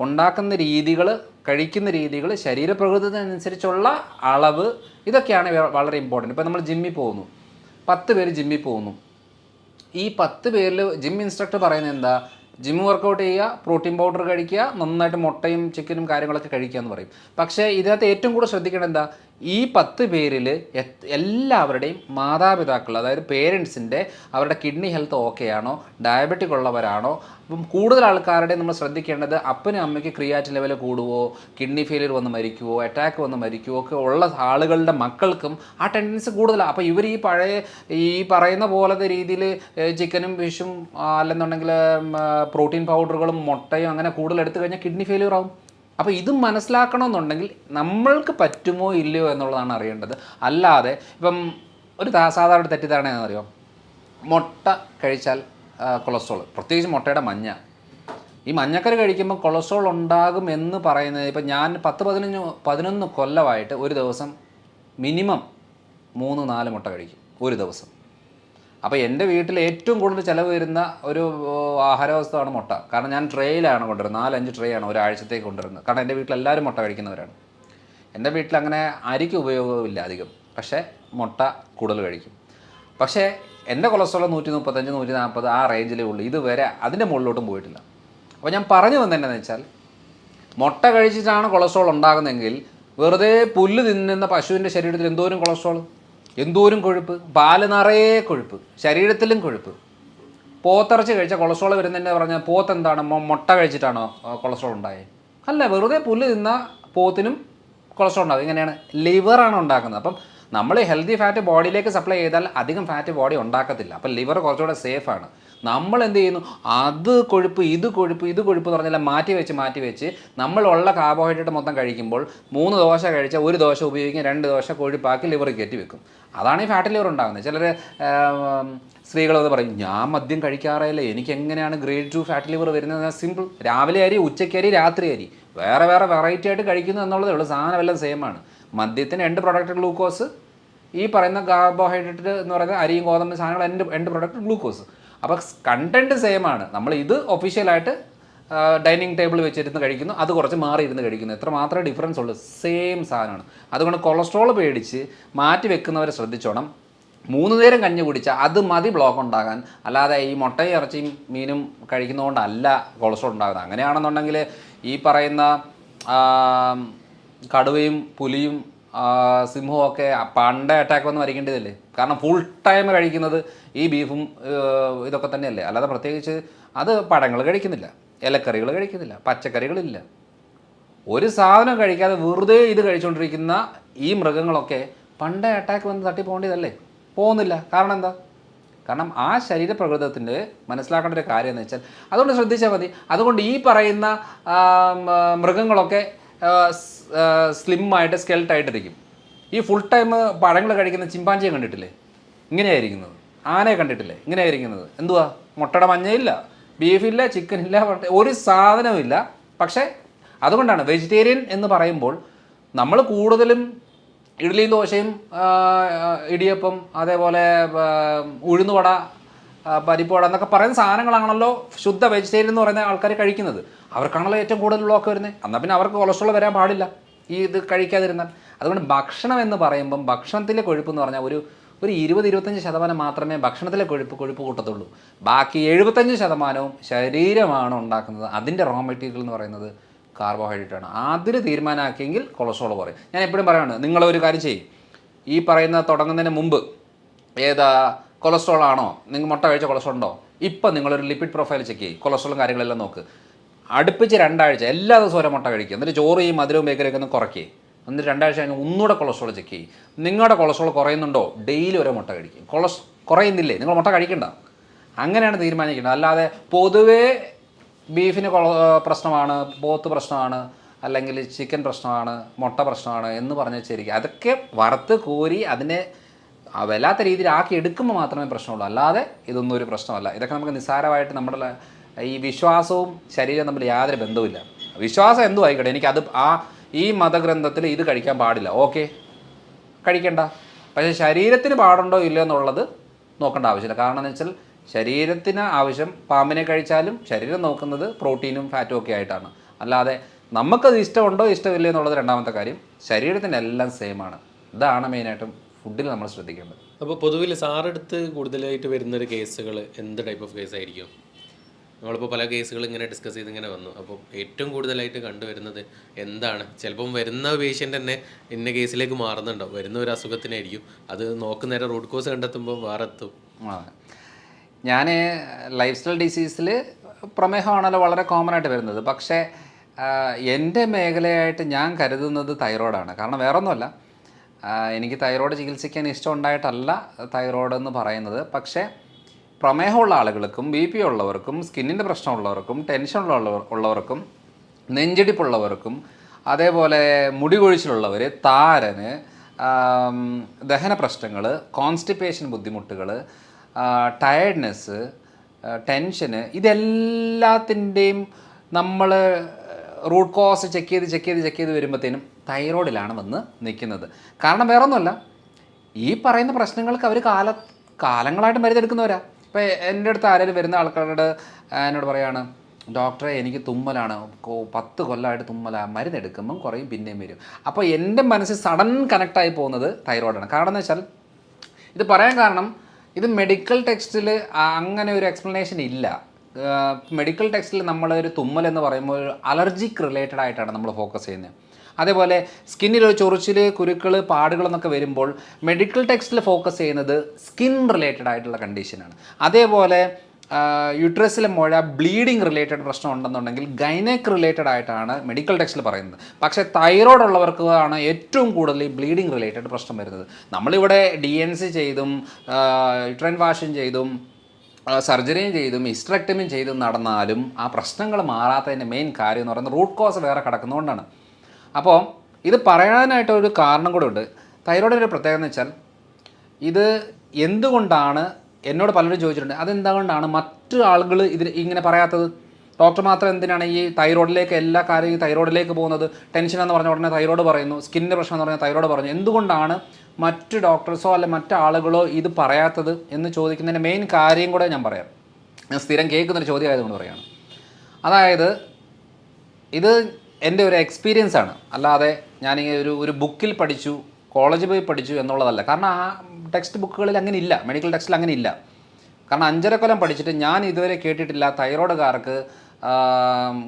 ഉണ്ടാക്കുന്ന രീതികൾ, കഴിക്കുന്ന രീതികൾ, ശരീരപ്രകൃതത്തിനനുസരിച്ചുള്ള അളവ്, ഇതൊക്കെയാണ് വളരെ ഇമ്പോർട്ടൻറ്റ്. ഇപ്പോൾ നമ്മൾ ജിമ്മിൽ പോകുന്നു, 10 പേര് ജിമ്മിൽ പോകുന്നു. ഈ 10 പേരിൽ ജിം ഇൻസ്ട്രക്ടർ പറയുന്നത് എന്താ, ജിം വർക്കൗട്ട് ചെയ്യുക, പ്രോട്ടീൻ പൗഡർ കഴിക്കുക, നന്നായിട്ട് മുട്ടയും ചിക്കനും കാര്യങ്ങളൊക്കെ കഴിക്കുക എന്ന് പറയും. പക്ഷേ ഇതിനകത്ത് ഏറ്റവും കൂടുതൽ ശ്രദ്ധിക്കേണ്ടത് എന്താ, ഈ 10 പേരിൽ എല്ലാവരുടെയും മാതാപിതാക്കൾ, അതായത് പേരൻസിൻ്റെ അവരുടെ കിഡ്നി ഹെൽത്ത് ഓക്കെ ആണോ, ഡയബറ്റിക് ഉള്ളവരാണോ. അപ്പം കൂടുതൽ ആൾക്കാരുടെയും നമ്മൾ ശ്രദ്ധിക്കേണ്ടത് അപ്പനും അമ്മയ്ക്ക് ക്രിയാറ്റിൻ ലെവൽ കൂടുവോ, കിഡ്നി ഫെയിലിയർ വന്ന് മരിക്കുവോ, അറ്റാക്ക് വന്ന് മരിക്കുവോ ഒക്കെ ഉള്ള ആളുകളുടെ മക്കൾക്കും ആ ടെൻഡൻസി കൂടുതലാണ്. അപ്പോൾ ഇവർ ഈ പറയുന്ന പോലത്തെ രീതിയിൽ ചിക്കനും ഫിഷും അല്ലെന്നുണ്ടെങ്കിൽ പ്രോട്ടീൻ പൗഡറുകളും മുട്ടയും അങ്ങനെ കൂടുതൽ എടുത്തു കഴിഞ്ഞാൽ കിഡ്നി ഫെയിലിയർ ആവും. അപ്പോൾ ഇതും മനസ്സിലാക്കണമെന്നുണ്ടെങ്കിൽ നമ്മൾക്ക് പറ്റുമോ ഇല്ലയോ എന്നുള്ളതാണ് അറിയേണ്ടത്. അല്ലാതെ ഇപ്പം ഒരു സാധാരണ തെറ്റിദ്ധാരണ എന്നറിയോ, മുട്ട കഴിച്ചാൽ കൊളസ്ട്രോൾ, പ്രത്യേകിച്ച് മുട്ടയുടെ മഞ്ഞ, ഈ മഞ്ഞക്കറി കഴിക്കുമ്പോൾ കൊളസ്ട്രോൾ ഉണ്ടാകും എന്ന് പറയുന്നത്, ഇപ്പം ഞാൻ 10-11 കൊല്ലമായിട്ട് ഒരു ദിവസം മിനിമം 3-4 മുട്ട കഴിക്കും ഒരു ദിവസം. അപ്പോൾ എൻ്റെ വീട്ടിൽ ഏറ്റവും കൂടുതൽ ചിലവ് വരുന്ന ഒരു ആഹാരവസ്തുവാണ് മുട്ട. കാരണം ഞാൻ ട്രേയിലാണ് കൊണ്ടുവരുന്നത്, 4-5 ട്രേ ആണ് ഒരാഴ്ചത്തേക്ക് കൊണ്ടുവരുന്നത്. കാരണം എൻ്റെ വീട്ടിൽ എല്ലാവരും മുട്ട കഴിക്കുന്നവരാണ്. എൻ്റെ വീട്ടിൽ അങ്ങനെ അരിക്ക് ഉപയോഗമില്ല അധികം, പക്ഷേ മുട്ട കൂടുതൽ കഴിക്കും. പക്ഷേ എൻ്റെ കൊളസ്ട്രോൾ 135-140 ആ റേഞ്ചിലേ ഉള്ളൂ. ഇതുവരെ അതിൻ്റെ മുകളിലോട്ടും പോയിട്ടില്ല. അപ്പോൾ ഞാൻ പറഞ്ഞു വന്നതെന്നു വെച്ചാൽ, മുട്ട കഴിച്ചിട്ടാണ് കൊളസ്ട്രോൾ ഉണ്ടാകുന്നതെങ്കിൽ വെറുതെ പുല്ല് തിന്നുന്ന പശുവിൻ്റെ ശരീരത്തിൽ എന്തോരം കൊളസ്ട്രോൾ, എന്തോരം കൊഴുപ്പ്, പാല് നിറയെ കൊഴുപ്പ്, ശരീരത്തിലും കൊഴുപ്പ്. പോത്തിറച്ചി കഴിച്ചാൽ കൊളസ്ട്രോൾ വരുന്നതിൻ്റെ പറഞ്ഞാൽ പോത്ത് എന്താണ്, മുട്ട കഴിച്ചിട്ടാണോ കൊളസ്ട്രോൾ ഉണ്ടായത്? അല്ല, വെറുതെ പുല്ല് തിന്ന പോത്തിനും കൊളസ്ട്രോൾ ഉണ്ടാകും. ഇങ്ങനെയാണ് ലിവറാണ് ഉണ്ടാക്കുന്നത്. അപ്പം നമ്മൾ ഹെൽത്തി ഫാറ്റ് ബോഡിയിലേക്ക് സപ്ലൈ ചെയ്താൽ അധികം ഫാറ്റ് ബോഡി ഉണ്ടാക്കത്തില്ല. അപ്പം ലിവർ കുറച്ചുകൂടെ സേഫാണ്. നമ്മൾ എന്ത് ചെയ്യുന്നു, അത് കൊഴുപ്പ് ഇത് കൊഴുപ്പ് എന്ന് പറഞ്ഞാൽ മാറ്റി വെച്ച് നമ്മളുള്ള കാർബോഹൈഡ്രേറ്റ് മൊത്തം കഴിക്കുമ്പോൾ 3 ദോശ കഴിച്ചാൽ 1 ദോശ ഉപയോഗിക്കും, 2 ദോശ കൊഴുപ്പാക്കി ലിവർ കയറ്റി വെക്കും. അതാണ് ഈ ഫാറ്റ് ലിവർ ഉണ്ടാകുന്നത്. ചിലർ സ്ത്രീകളത് പറയും, ഞാൻ മദ്യം കഴിക്കാറില്ല, എനിക്ക് എങ്ങനെയാണ് ഗ്രേഡ് 2 ഫാറ്റ് ലിവർ വരുന്നത്? സിമ്പിൾ, രാവിലെ അരി, ഉച്ചയ്ക്ക് അരി, രാത്രി അരി, വേറെ വെറൈറ്റി ആയിട്ട് കഴിക്കുന്നു എന്നുള്ളതേ ഉള്ളൂ. സാധനം എല്ലാം സെയിം ആണ്. മദ്യത്തിന് എൻഡ് പ്രൊഡക്റ്റ് ഗ്ലൂക്കോസ്, ഈ പറയുന്ന കാർബോഹൈഡ്രേറ്റ് എന്ന് പറയുന്ന അരിയും ഗോതമ്പ് സാധനങ്ങൾ എൻഡ് പ്രൊഡക്റ്റ് ഗ്ലൂക്കോസ്. അപ്പോൾ കണ്ടൻറ്റ് സെയിം ആണ്. നമ്മൾ ഇത് ഒഫീഷ്യലായിട്ട് ഡൈനിങ് ടേബിൾ വെച്ചിരുന്ന് കഴിക്കുന്നു, അത് കുറച്ച് മാറി ഇരുന്ന് കഴിക്കുന്നു, എത്ര മാത്രമേ ഡിഫറൻസ് ഉള്ളൂ, സെയിം സാധനമാണ്. അതുകൊണ്ട് കൊളസ്ട്രോൾ പേടിച്ച് മാറ്റി വെക്കുന്നവരെ ശ്രദ്ധിച്ചോണം. 3 നേരം കഞ്ഞി കുടിച്ചാൽ അത് മതി ബ്ലോക്ക് ഉണ്ടാകാൻ. അല്ലാതെ ഈ മുട്ടയും ഇറച്ചിയും മീനും കഴിക്കുന്നതുകൊണ്ടല്ല കൊളസ്ട്രോൾ ഉണ്ടാകുന്നത്. അങ്ങനെയാണെന്നുണ്ടെങ്കിൽ ഈ പറയുന്ന കടുവയും പുലിയും സിംഹവും ഒക്കെ പണ്ടേ അറ്റാക്ക് വന്ന് മരിക്കേണ്ടതല്ലേ? കാരണം ഫുൾ ടൈം കഴിക്കുന്നത് ഈ ബീഫും ഇതൊക്കെ തന്നെയല്ലേ. അല്ലാതെ പ്രത്യേകിച്ച് അത് പഴങ്ങൾ കഴിക്കുന്നില്ല, ഇലക്കറികൾ കഴിക്കുന്നില്ല, പച്ചക്കറികളില്ല, ഒരു സാധനം കഴിക്കാതെ വെറുതെ ഇത് കഴിച്ചുകൊണ്ടിരിക്കുന്ന ഈ മൃഗങ്ങളൊക്കെ പണ്ടേ അറ്റാക്ക് വന്ന് തട്ടി പോകേണ്ടതല്ലേ? പോകുന്നില്ല. കാരണം എന്താ? കാരണം ആ ശരീരപ്രകൃതത്തിൻ്റെ മനസ്സിലാക്കേണ്ട ഒരു കാര്യം എന്ന് വെച്ചാൽ, അതുകൊണ്ട് ശ്രദ്ധിച്ചാൽ മതി. അതുകൊണ്ട് ഈ പറയുന്ന മൃഗങ്ങളൊക്കെ സ്ലിമ്മായിട്ട് സ്കെൽട്ടായിട്ടിരിക്കും. ഈ ഫുൾ ടൈം പഴങ്ങൾ കഴിക്കുന്ന ചിമ്പാഞ്ചിയെ കണ്ടിട്ടില്ലേ? ഇങ്ങനെയായിരിക്കുന്നത്. ആനയെ കണ്ടിട്ടില്ലേ? ഇങ്ങനെയായിരിക്കുന്നത്. എന്തുവാ? മുട്ടയുടെ മഞ്ഞയില്ല, ബീഫില്ല, ചിക്കനില്ല, ഒരു സാധനമില്ല. പക്ഷേ അതുകൊണ്ടാണ് വെജിറ്റേറിയൻ എന്ന് പറയുമ്പോൾ നമ്മൾ കൂടുതലും ഇഡ്ഡലിയും ദോശയും ഇടിയപ്പം, അതേപോലെ ഉഴുന്നുവട, പരിപ്പുവട എന്നൊക്കെ പറയുന്ന സാധനങ്ങളാണല്ലോ ശുദ്ധ വെജിറ്റേറിയൻ എന്ന് പറയുന്ന ആൾക്കാർ കഴിക്കുന്നത്. അവർക്കാണല്ലോ ഏറ്റവും കൂടുതൽ ബ്ലോക്ക് വരുന്നത്. എന്നാൽ പിന്നെ അവർക്ക് കൊളസ്ട്രോൾ വരാൻ പാടില്ല ഈ ഇത് കഴിക്കാതിരുന്നാൽ. അതുകൊണ്ട് ഭക്ഷണം എന്ന് പറയുമ്പം ഭക്ഷണത്തിലെ കൊഴുപ്പ് എന്ന് പറഞ്ഞാൽ ഒരു 20-25% മാത്രമേ ഭക്ഷണത്തിലെ കൊഴുപ്പ് കൂട്ടത്തുള്ളൂ. ബാക്കി 75% ശരീരമാണ് ഉണ്ടാക്കുന്നത്. അതിൻ്റെ റോ മെറ്റീരിയൽ എന്ന് പറയുന്നത് കാർബോഹൈഡ്രേറ്റ് ആണ്. അതിൽ തീരുമാനമാക്കിയെങ്കിൽ കൊളസ്ട്രോൾ കുറയും. ഞാൻ എപ്പോഴും പറയുകയാണ്, നിങ്ങളൊരു കാര്യം ചെയ്യും, ഈ പറയുന്ന തുടങ്ങുന്നതിന് മുമ്പ് ഏതാ കൊളസ്ട്രോൾ ആണോ, നിങ്ങൾ മുട്ട കഴിച്ച കൊളസ്ട്രോൾ ഉണ്ടോ, ഇപ്പം നിങ്ങളൊരു ലിപ്പിഡ് പ്രൊഫൈൽ ചെക്ക് ചെയ്യും, കൊളസ്ട്രോളും കാര്യങ്ങളെല്ലാം നോക്ക്. അടുപ്പിച്ച് 2 ആഴ്ച എല്ലാ ദിവസവും ഓരോ മുട്ട കഴിക്കുക, എന്നിട്ട് ചോറ് ഈ മധുരവും ബേക്കറിയൊക്കെ ഒന്ന് കുറയ്ക്കുക. എന്നിട്ട് 2 ആഴ്ച കഴിഞ്ഞ് ഒന്നുകൂടെ കൊളസ്ട്രോൾ ചെക്ക് ചെയ്യും. നിങ്ങളുടെ കൊളസ്ട്രോൾ കുറയുന്നുണ്ടോ, ഡെയിലി ഓരോ മുട്ട കഴിക്കും. കുറയുന്നില്ലേ, നിങ്ങൾ മുട്ട കഴിക്കണ്ട. അങ്ങനെയാണ് തീരുമാനിക്കേണ്ടത്. അല്ലാതെ പൊതുവേ ബീഫിന് പ്രശ്നമാണ്, പോത്ത് പ്രശ്നമാണ്, അല്ലെങ്കിൽ ചിക്കൻ പ്രശ്നമാണ്, മുട്ട പ്രശ്നമാണ് എന്ന് പറഞ്ഞ് വെച്ചിരിക്കുക. അതൊക്കെ വറുത്ത് കോരി അതിനെ വല്ലാത്ത രീതിയിൽ ആക്കി എടുക്കുമ്പോൾ മാത്രമേ പ്രശ്നമുള്ളൂ. അല്ലാതെ ഇതൊന്നും ഒരു പ്രശ്നമല്ല. ഇതൊക്കെ നമുക്ക് നിസ്സാരമായിട്ട് നമ്മുടെ ഈ വിശ്വാസവും ശരീരവും തമ്മിൽ യാതൊരു ബന്ധവുമില്ല. വിശ്വാസം എന്തും ആയിക്കോട്ടെ, എനിക്കത് ഈ മതഗ്രന്ഥത്തിൽ ഇത് കഴിക്കാൻ പാടില്ല, ഓക്കെ, കഴിക്കണ്ട. പക്ഷേ ശരീരത്തിന് പാടുണ്ടോ ഇല്ലയോ എന്നുള്ളത് നോക്കേണ്ട ആവശ്യമില്ല. കാരണം എന്ന് വെച്ചാൽ ശരീരത്തിന് ആവശ്യം പാമ്പിനെ കഴിച്ചാലും ശരീരം നോക്കുന്നത് പ്രോട്ടീനും ഫാറ്റും ഒക്കെ ആയിട്ടാണ്. അല്ലാതെ നമുക്കത് ഇഷ്ടമുണ്ടോ ഇഷ്ടമില്ല എന്നുള്ളത് രണ്ടാമത്തെ കാര്യം. ശരീരത്തിൻ്റെ എല്ലാം സെയിമാണ്. ഇതാണ് മെയിനായിട്ടും ഫുഡിൽ നമ്മൾ ശ്രദ്ധിക്കേണ്ടത്. അപ്പോൾ പൊതുവിൽ സാറെടുത്ത് കൂടുതലായിട്ട് വരുന്നൊരു കേസുകൾ എന്ത് ടൈപ്പ് ഓഫ് കേസ് ആയിരിക്കും? നമ്മളിപ്പോൾ പല കേസുകൾ ഇങ്ങനെ ഡിസ്കസ് ചെയ്ത് ഇങ്ങനെ വന്നു. അപ്പോൾ ഏറ്റവും കൂടുതലായിട്ട് കണ്ടുവരുന്നത് എന്താണ്? ചിലപ്പം വരുന്ന പേഷ്യൻ്റ് തന്നെ ഇന്ന കേസിലേക്ക് മാറുന്നുണ്ടാവും. വരുന്ന ഒരു അസുഖത്തിനായിരിക്കും, അത് നോക്കുന്നേരം റൂട്ട് കോസ് കണ്ടെത്തുമ്പോൾ വേറെ എത്തും. ഞാൻ ലൈഫ് സ്റ്റൈൽ ഡിസീസിൽ പ്രമേഹമാണല്ലോ വളരെ കോമൺ ആയിട്ട് വരുന്നത്. പക്ഷേ എൻ്റെ മേഖലയായിട്ട് ഞാൻ കരുതുന്നത് തൈറോയ്ഡാണ്. കാരണം വേറൊന്നുമല്ല, എനിക്ക് തൈറോയ്ഡ് ചികിത്സിക്കാൻ ഇഷ്ടം ഉണ്ടായിട്ടല്ല തൈറോയ്ഡ് എന്ന് പറയുന്നത്. പക്ഷേ പ്രമേഹമുള്ള ആളുകൾക്കും BP ഉള്ളവർക്കും സ്കിന്നിൻ്റെ പ്രശ്നമുള്ളവർക്കും ടെൻഷൻ ഉള്ളവർക്കും നെഞ്ചിടിപ്പുള്ളവർക്കും അതേപോലെ മുടി കൊഴിച്ചിലുള്ളവർ, താരന്, ദഹന പ്രശ്നങ്ങൾ, കോൺസ്റ്റിപ്പേഷൻ ബുദ്ധിമുട്ടുകൾ, ടയർഡ്നെസ്, ടെൻഷന്, ഇതെല്ലാത്തിൻ്റെയും നമ്മൾ റൂട്ട് കോസ് ചെക്ക് ചെയ്ത് വരുമ്പോഴത്തേനും തൈറോയ്ഡിലാണ് വന്ന് നിൽക്കുന്നത്. കാരണം വേറൊന്നുമല്ല, ഈ പറയുന്ന പ്രശ്നങ്ങൾക്ക് അവർ കാലങ്ങളായിട്ട് മരുന്നെടുക്കുന്നവരാ. ഇപ്പോൾ എൻ്റെ അടുത്ത് ആരെങ്കിലും വരുന്ന ആൾക്കാരോട് എന്നോട് പറയുകയാണ്, ഡോക്ടറെ എനിക്ക് തുമ്മലാണ്, 10 കൊല്ലമായിട്ട് തുമ്മലാണ്, മരുന്നെടുക്കുമ്പം കുറയും പിന്നെയും വരും. അപ്പോൾ എൻ്റെ മനസ്സിൽ സഡൻ കണക്റ്റായി പോകുന്നത് തൈറോയ്ഡാണ്. കാരണം എന്ന് വെച്ചാൽ, ഇത് പറയാൻ കാരണം, ഇത് മെഡിക്കൽ ടെക്സ്റ്റിൽ അങ്ങനെ ഒരു എക്സ്പ്ലനേഷൻ ഇല്ല. മെഡിക്കൽ ടെക്സ്റ്റിൽ നമ്മളൊരു തുമ്മൽ എന്ന് പറയുമ്പോൾ ഒരു അലർജിക്ക് റിലേറ്റഡ് ആയിട്ടാണ് നമ്മൾ ഫോക്കസ് ചെയ്യുന്നത്. അതേപോലെ സ്കിന്നിലൊരു ചൊറിച്ചിൽ, കുരുക്കൾ, പാടുകളെന്നൊക്കെ വരുമ്പോൾ മെഡിക്കൽ ടെക്സ്റ്റിൽ ഫോക്കസ് ചെയ്യുന്നത് സ്കിൻ റിലേറ്റഡ് ആയിട്ടുള്ള കണ്ടീഷനാണ്. അതേപോലെ യൂട്രസിലെ മുഴ, ബ്ലീഡിങ് റിലേറ്റഡ് പ്രശ്നം ഉണ്ടെന്നുണ്ടെങ്കിൽ ഗൈനക്ക് റിലേറ്റഡ് ആയിട്ടാണ് മെഡിക്കൽ ടെക്സ്റ്റിൽ പറയുന്നത്. പക്ഷേ തൈറോയ്ഡ് ഉള്ളവർക്കാണ് ഏറ്റവും കൂടുതൽ ഈ ബ്ലീഡിങ് റിലേറ്റഡ് പ്രശ്നം വരുന്നത്. നമ്മളിവിടെ DNC ചെയ്തും യൂട്രൈൻ വാഷും ചെയ്തും സർജറിയും ചെയ്തും ഹിസ്റ്ററക്ടമിയും ചെയ്തും നടന്നാലും ആ പ്രശ്നങ്ങൾ മാറാത്തതിൻ്റെ മെയിൻ കാര്യം എന്ന് പറയുന്നത് റൂട്ട് കോസ് വേറെ കിടക്കുന്നതുകൊണ്ടാണ്. അപ്പോൾ ഇത് പറയാനായിട്ടൊരു കാരണം കൂടെ ഉണ്ട്. തൈറോയ്ഡിൻ്റെ ഒരു പ്രത്യേകത എന്ന് വെച്ചാൽ, ഇത് എന്തുകൊണ്ടാണ്, എന്നോട് പലരും ചോദിച്ചിട്ടുണ്ട്, അതെന്തുകൊണ്ടാണ് മറ്റു ആളുകൾ ഇതിൽ ഇങ്ങനെ പറയാത്തത്? ഡോക്ടർ മാത്രം എന്തിനാണ് ഈ തൈറോയ്ഡിലേക്ക് എല്ലാ കാര്യവും തൈറോയ്ഡിലേക്ക് പോകുന്നത്? ടെൻഷൻ എന്ന് പറഞ്ഞ ഉടനെ തൈറോയ്ഡ് പറയുന്നു, സ്കിന്നിൻ്റെ പ്രശ്നം എന്ന് പറഞ്ഞാൽ തൈറോയ്ഡ് പറഞ്ഞു. എന്തുകൊണ്ടാണ് മറ്റ് ഡോക്ടേഴ്സോ അല്ല മറ്റാളുകളോ ഇത് പറയാത്തത് എന്ന് ചോദിക്കുന്നതിൻ്റെ മെയിൻ കാര്യം കൂടെ ഞാൻ പറയാം. ഞാൻ സ്ഥിരം കേൾക്കുന്നൊരു ചോദ്യം ആയതുകൊണ്ട് പറയുകയാണ്. അതായത് ഇത് എൻ്റെ ഒരു എക്സ്പീരിയൻസ് ആണ്, അല്ലാതെ ഞാൻ ഒരു ബുക്കിൽ പഠിച്ചു, കോളേജിൽ പോയി പഠിച്ചു എന്നുള്ളതല്ല. കാരണം ആ ടെക്സ്റ്റ് ബുക്കുകളിൽ അങ്ങനെ ഇല്ല, മെഡിക്കൽ ടെക്സ്റ്റിൽ അങ്ങനെ ഇല്ല. കാരണം 5.5 കൊല്ലം പഠിച്ചിട്ട് ഞാൻ ഇതുവരെ കേട്ടിട്ടില്ല തൈറോയ്ഡുകാർക്ക്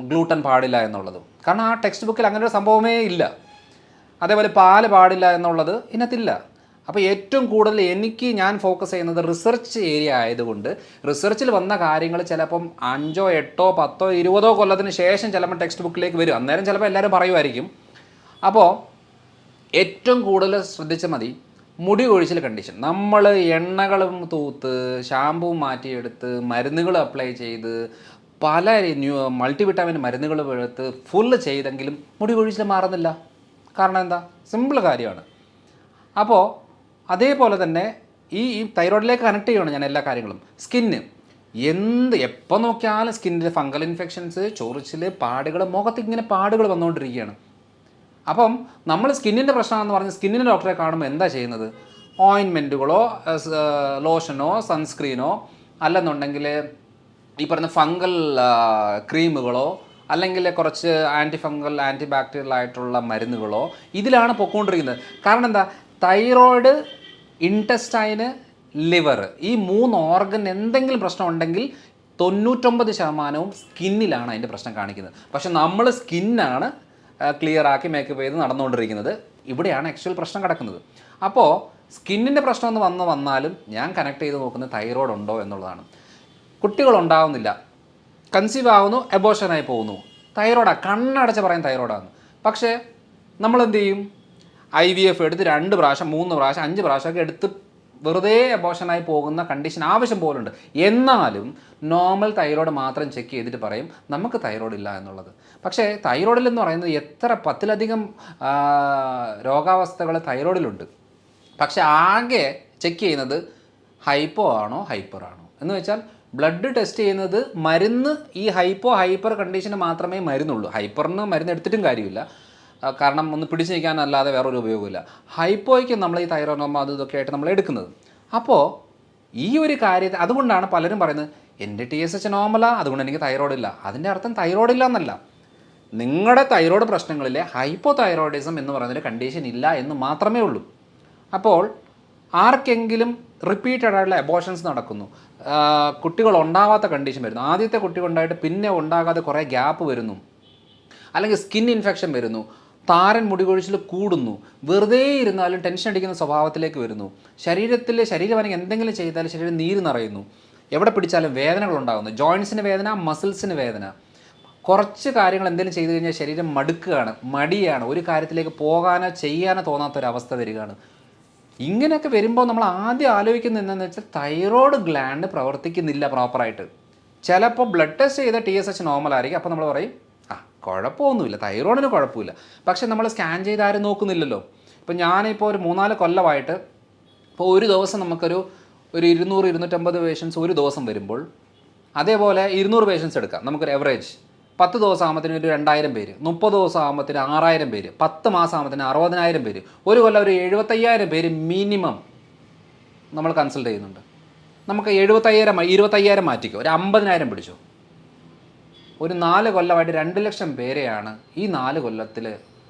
ഗ്ലൂട്ടൻ പാടില്ല എന്നുള്ളത്. കാരണം ആ ടെക്സ്റ്റ് ബുക്കിൽ അങ്ങനെ ഒരു സംഭവമേ ഇല്ല. അതേപോലെ പാല് പാടില്ല എന്നുള്ളത് ഇതിനകത്തില്ല. അപ്പോൾ ഏറ്റവും കൂടുതൽ ഞാൻ ഫോക്കസ് ചെയ്യുന്നത് റിസർച്ച് ഏരിയ ആയതുകൊണ്ട് റിസർച്ചിൽ വന്ന കാര്യങ്ങൾ ചിലപ്പം 5, 8, 10, 20 കൊല്ലത്തിന് ശേഷം ചിലപ്പോൾ ടെക്സ്റ്റ് ബുക്കിലേക്ക് വരും. അന്നേരം ചിലപ്പോൾ എല്ലാവരും പറയുമായിരിക്കും. അപ്പോൾ ഏറ്റവും കൂടുതൽ ശ്രദ്ധിച്ചാൽ മതി മുടി കൊഴിച്ചിൽ കണ്ടീഷൻ. നമ്മൾ എണ്ണകളും തൂത്ത് ഷാമ്പുവും മാറ്റിയെടുത്ത് മരുന്നുകൾ അപ്ലൈ ചെയ്ത് പല മൾട്ടിവിറ്റാമിൻ മരുന്നുകൾ എടുത്ത് ഫുള്ള് ചെയ്തെങ്കിലും മുടി കൊഴിച്ചിൽ മാറുന്നില്ല. കാരണം എന്താ? സിമ്പിൾ കാര്യമാണ്. അപ്പോൾ അതേപോലെ തന്നെ ഈ തൈറോയ്ഡിലേക്ക് കണക്ട് ചെയ്യണം ഞാൻ എല്ലാ കാര്യങ്ങളും. സ്കിന്ന് എപ്പോൾ നോക്കിയാലും സ്കിന്നിൽ ഫംഗൽ ഇൻഫെക്ഷൻസ്, ചൊറിച്ചിൽ, പാടുകൾ, മുഖത്ത് ഇങ്ങനെ പാടുകൾ വന്നുകൊണ്ടിരിക്കുകയാണ്. അപ്പം നമ്മൾ സ്കിന്നിൻ്റെ പ്രശ്നമാണെന്ന് പറഞ്ഞ് സ്കിന്നിൻ്റെ ഡോക്ടറെ കാണുമ്പോൾ എന്താ ചെയ്യുന്നത്? ഓയിൻമെൻറ്റുകളോ ലോഷനോ സൺസ്ക്രീനോ അല്ലെന്നുണ്ടെങ്കിൽ ഈ പറഞ്ഞ ഫംഗൽ ക്രീമുകളോ അല്ലെങ്കിൽ കുറച്ച് ആൻറ്റി ഫംഗൽ ആൻറ്റി ബാക്ടീരിയൽ ആയിട്ടുള്ള മരുന്നുകളോ ഇതിലാണ് പൊയ്ക്കൊണ്ടിരിക്കുന്നത്. കാരണം എന്താ? തൈറോയ്ഡ്, ഇൻറ്റസ്റ്റൈന്, ലിവർ, ഈ 3 ഓർഗൻ എന്തെങ്കിലും പ്രശ്നം ഉണ്ടെങ്കിൽ 99% സ്കിന്നിലാണ് അതിൻ്റെ പ്രശ്നം കാണിക്കുന്നത്. പക്ഷെ നമ്മൾ സ്കിന്നാണ് ക്ലിയർ ആക്കി മേക്കപ്പ് ചെയ്ത് നടന്നുകൊണ്ടിരിക്കുന്നത്. ഇവിടെയാണ് ആക്ച്വൽ പ്രശ്നം കിടക്കുന്നത്. അപ്പോൾ സ്കിന്നിൻ്റെ പ്രശ്നം എന്ന് വന്നാലും ഞാൻ കണക്ട് ചെയ്ത് നോക്കുന്നത് തൈറോയ്ഡ് ഉണ്ടോ എന്നുള്ളതാണ്. കുട്ടികളുണ്ടാവുന്നില്ല, കൺസീവ് ആവുന്നു, എബോഷനായി പോകുന്നു, തൈറോയ്ഡാണ്, കണ്ണടച്ച് പറയും തൈറോയ്ഡാണ്. പക്ഷേ നമ്മളെന്ത് ചെയ്യും? IVF എടുത്ത് 2 പ്രാവശ്യം 3 പ്രാവശ്യം 5 പ്രാവശ്യമൊക്കെ എടുത്ത് വെറുതെ എബോഷനായി പോകുന്ന കണ്ടീഷൻ ആവശ്യം പോലുണ്ട്. എന്നാലും നോർമൽ തൈറോയ്ഡ് മാത്രം ചെക്ക് ചെയ്തിട്ട് പറയും നമുക്ക് തൈറോയ്ഡ് ഇല്ല എന്നുള്ളത്. പക്ഷേ തൈറോയ്ഡിലെന്ന് പറയുന്നത് എത്ര 10ലധികം രോഗാവസ്ഥകൾ തൈറോയ്ഡിലുണ്ട്. പക്ഷേ ആകെ ചെക്ക് ചെയ്യുന്നത് ഹൈപ്പോ ആണോ ഹൈപ്പർ ആണോ എന്ന് വെച്ചാൽ ബ്ലഡ് ടെസ്റ്റ് ചെയ്യുന്നത് മരുന്ന് ഈ ഹൈപ്പർ കണ്ടീഷന് മാത്രമേ മരുന്നുള്ളൂ. ഹൈപ്പറിന് മരുന്ന് എടുത്തിട്ടും കാര്യമില്ല, കാരണം ഒന്ന് പിടിച്ചു നിൽക്കാനല്ലാതെ വേറൊരു ഉപയോഗമില്ല. ഹൈപ്പോയ്ക്ക് നമ്മൾ ഈ തൈറോയ്ഡ് അത് ഇതൊക്കെ ആയിട്ട് നമ്മൾ എടുക്കുന്നത്. അപ്പോൾ ഈ ഒരു കാര്യത്തെ അതുകൊണ്ടാണ് പലരും പറയുന്നത് എൻ്റെ TSH നോർമലാ, അതുകൊണ്ട് എനിക്ക് തൈറോയ്ഡ് ഇല്ല. അതിൻ്റെ അർത്ഥം തൈറോയ്ഡ് ഇല്ല എന്നല്ല, നിങ്ങളുടെ തൈറോയ്ഡ് പ്രശ്നങ്ങളിലെ ഹൈപ്പോ തൈറോയിഡിസം എന്ന് പറയുന്നൊരു കണ്ടീഷൻ ഇല്ല എന്ന് മാത്രമേ ഉള്ളൂ. അപ്പോൾ ആർക്കെങ്കിലും റിപ്പീറ്റഡ് ആയിട്ടുള്ള അബോർഷൻസ് നടക്കുന്നു, കുട്ടികൾ ഉണ്ടാവാത്ത കണ്ടീഷൻ വരുന്നു, ആദ്യത്തെ കുട്ടി ഉണ്ടായിട്ട് പിന്നെ ഉണ്ടാകാതെ കുറേ ഗ്യാപ്പ് വരുന്നു, അല്ലെങ്കിൽ സ്കിൻ ഇൻഫെക്ഷൻ വരുന്നു, താരൻ മുടികൊഴിച്ചിൽ കൂടുന്നു, വെറുതെ ഇരുന്നാലും ടെൻഷൻ അടിക്കുന്ന സ്വഭാവത്തിലേക്ക് വരുന്നു, ശരീരഭാരം എന്തെങ്കിലും ചെയ്താലും ശരീരം നീര് നിറയുന്നു, എവിടെ പിടിച്ചാലും വേദനകൾ ഉണ്ടാകുന്നു, ജോയിൻസിന് വേദന, മസിൽസിന് വേദന, കുറച്ച് കാര്യങ്ങൾ എന്തെങ്കിലും ചെയ്തു കഴിഞ്ഞാൽ ശരീരം മടുക്കുകയാണ്, മടിയാണ്, ഒരു കാര്യത്തിലേക്ക് പോകാനോ ചെയ്യാനോ തോന്നാത്തൊരവസ്ഥ വരികയാണ്. ഇങ്ങനെയൊക്കെ വരുമ്പോൾ നമ്മൾ ആദ്യം ആലോചിക്കുന്നത് എന്താണെന്ന് വെച്ചാൽ തൈറോയ്ഡ് ഗ്ലാൻഡ് പ്രവർത്തിക്കുന്നില്ല പ്രോപ്പറായിട്ട്. ചിലപ്പോൾ ബ്ലഡ് ടെസ്റ്റ് ചെയ്ത TSH നോർമൽ ആയിരിക്കും, അപ്പോൾ നമ്മൾ പറയും കുഴപ്പമൊന്നുമില്ല, തൈറോയിഡിന് കുഴപ്പമില്ല. പക്ഷെ നമ്മൾ സ്കാൻ ചെയ്ത് ആരും നോക്കുന്നില്ലല്ലോ. ഇപ്പം ഞാനിപ്പോൾ ഒരു 3-4 കൊല്ലമായിട്ട് ഇപ്പോൾ ഒരു ദിവസം നമുക്കൊരു 200-250 പേഷ്യൻസ് ഒരു ദിവസം വരുമ്പോൾ, അതേപോലെ 200 പേഷ്യൻസ് എടുക്കാം, നമുക്കൊരു എവറേജ് 10 ദിവസം ആകുമ്പത്തിന് ഒരു 2000 പേര്, 30 ദിവസം ആകുമ്പത്തിന് 6000 പേര്, 10 മാസം ആകുമ്പത്തിന് 60000 പേര്, ഒരു കൊല്ലം ഒരു 75000 പേര് മിനിമം നമ്മൾ കൺസൾട്ട് ചെയ്യുന്നുണ്ട്. നമുക്ക് 25,000 മാറ്റിക്കോ, ഒരു 50,000 പിടിച്ചു. ഒരു 4 കൊല്ലമായിട്ട് 2 ലക്ഷം പേരെയാണ് ഈ 4 കൊല്ലത്തിൽ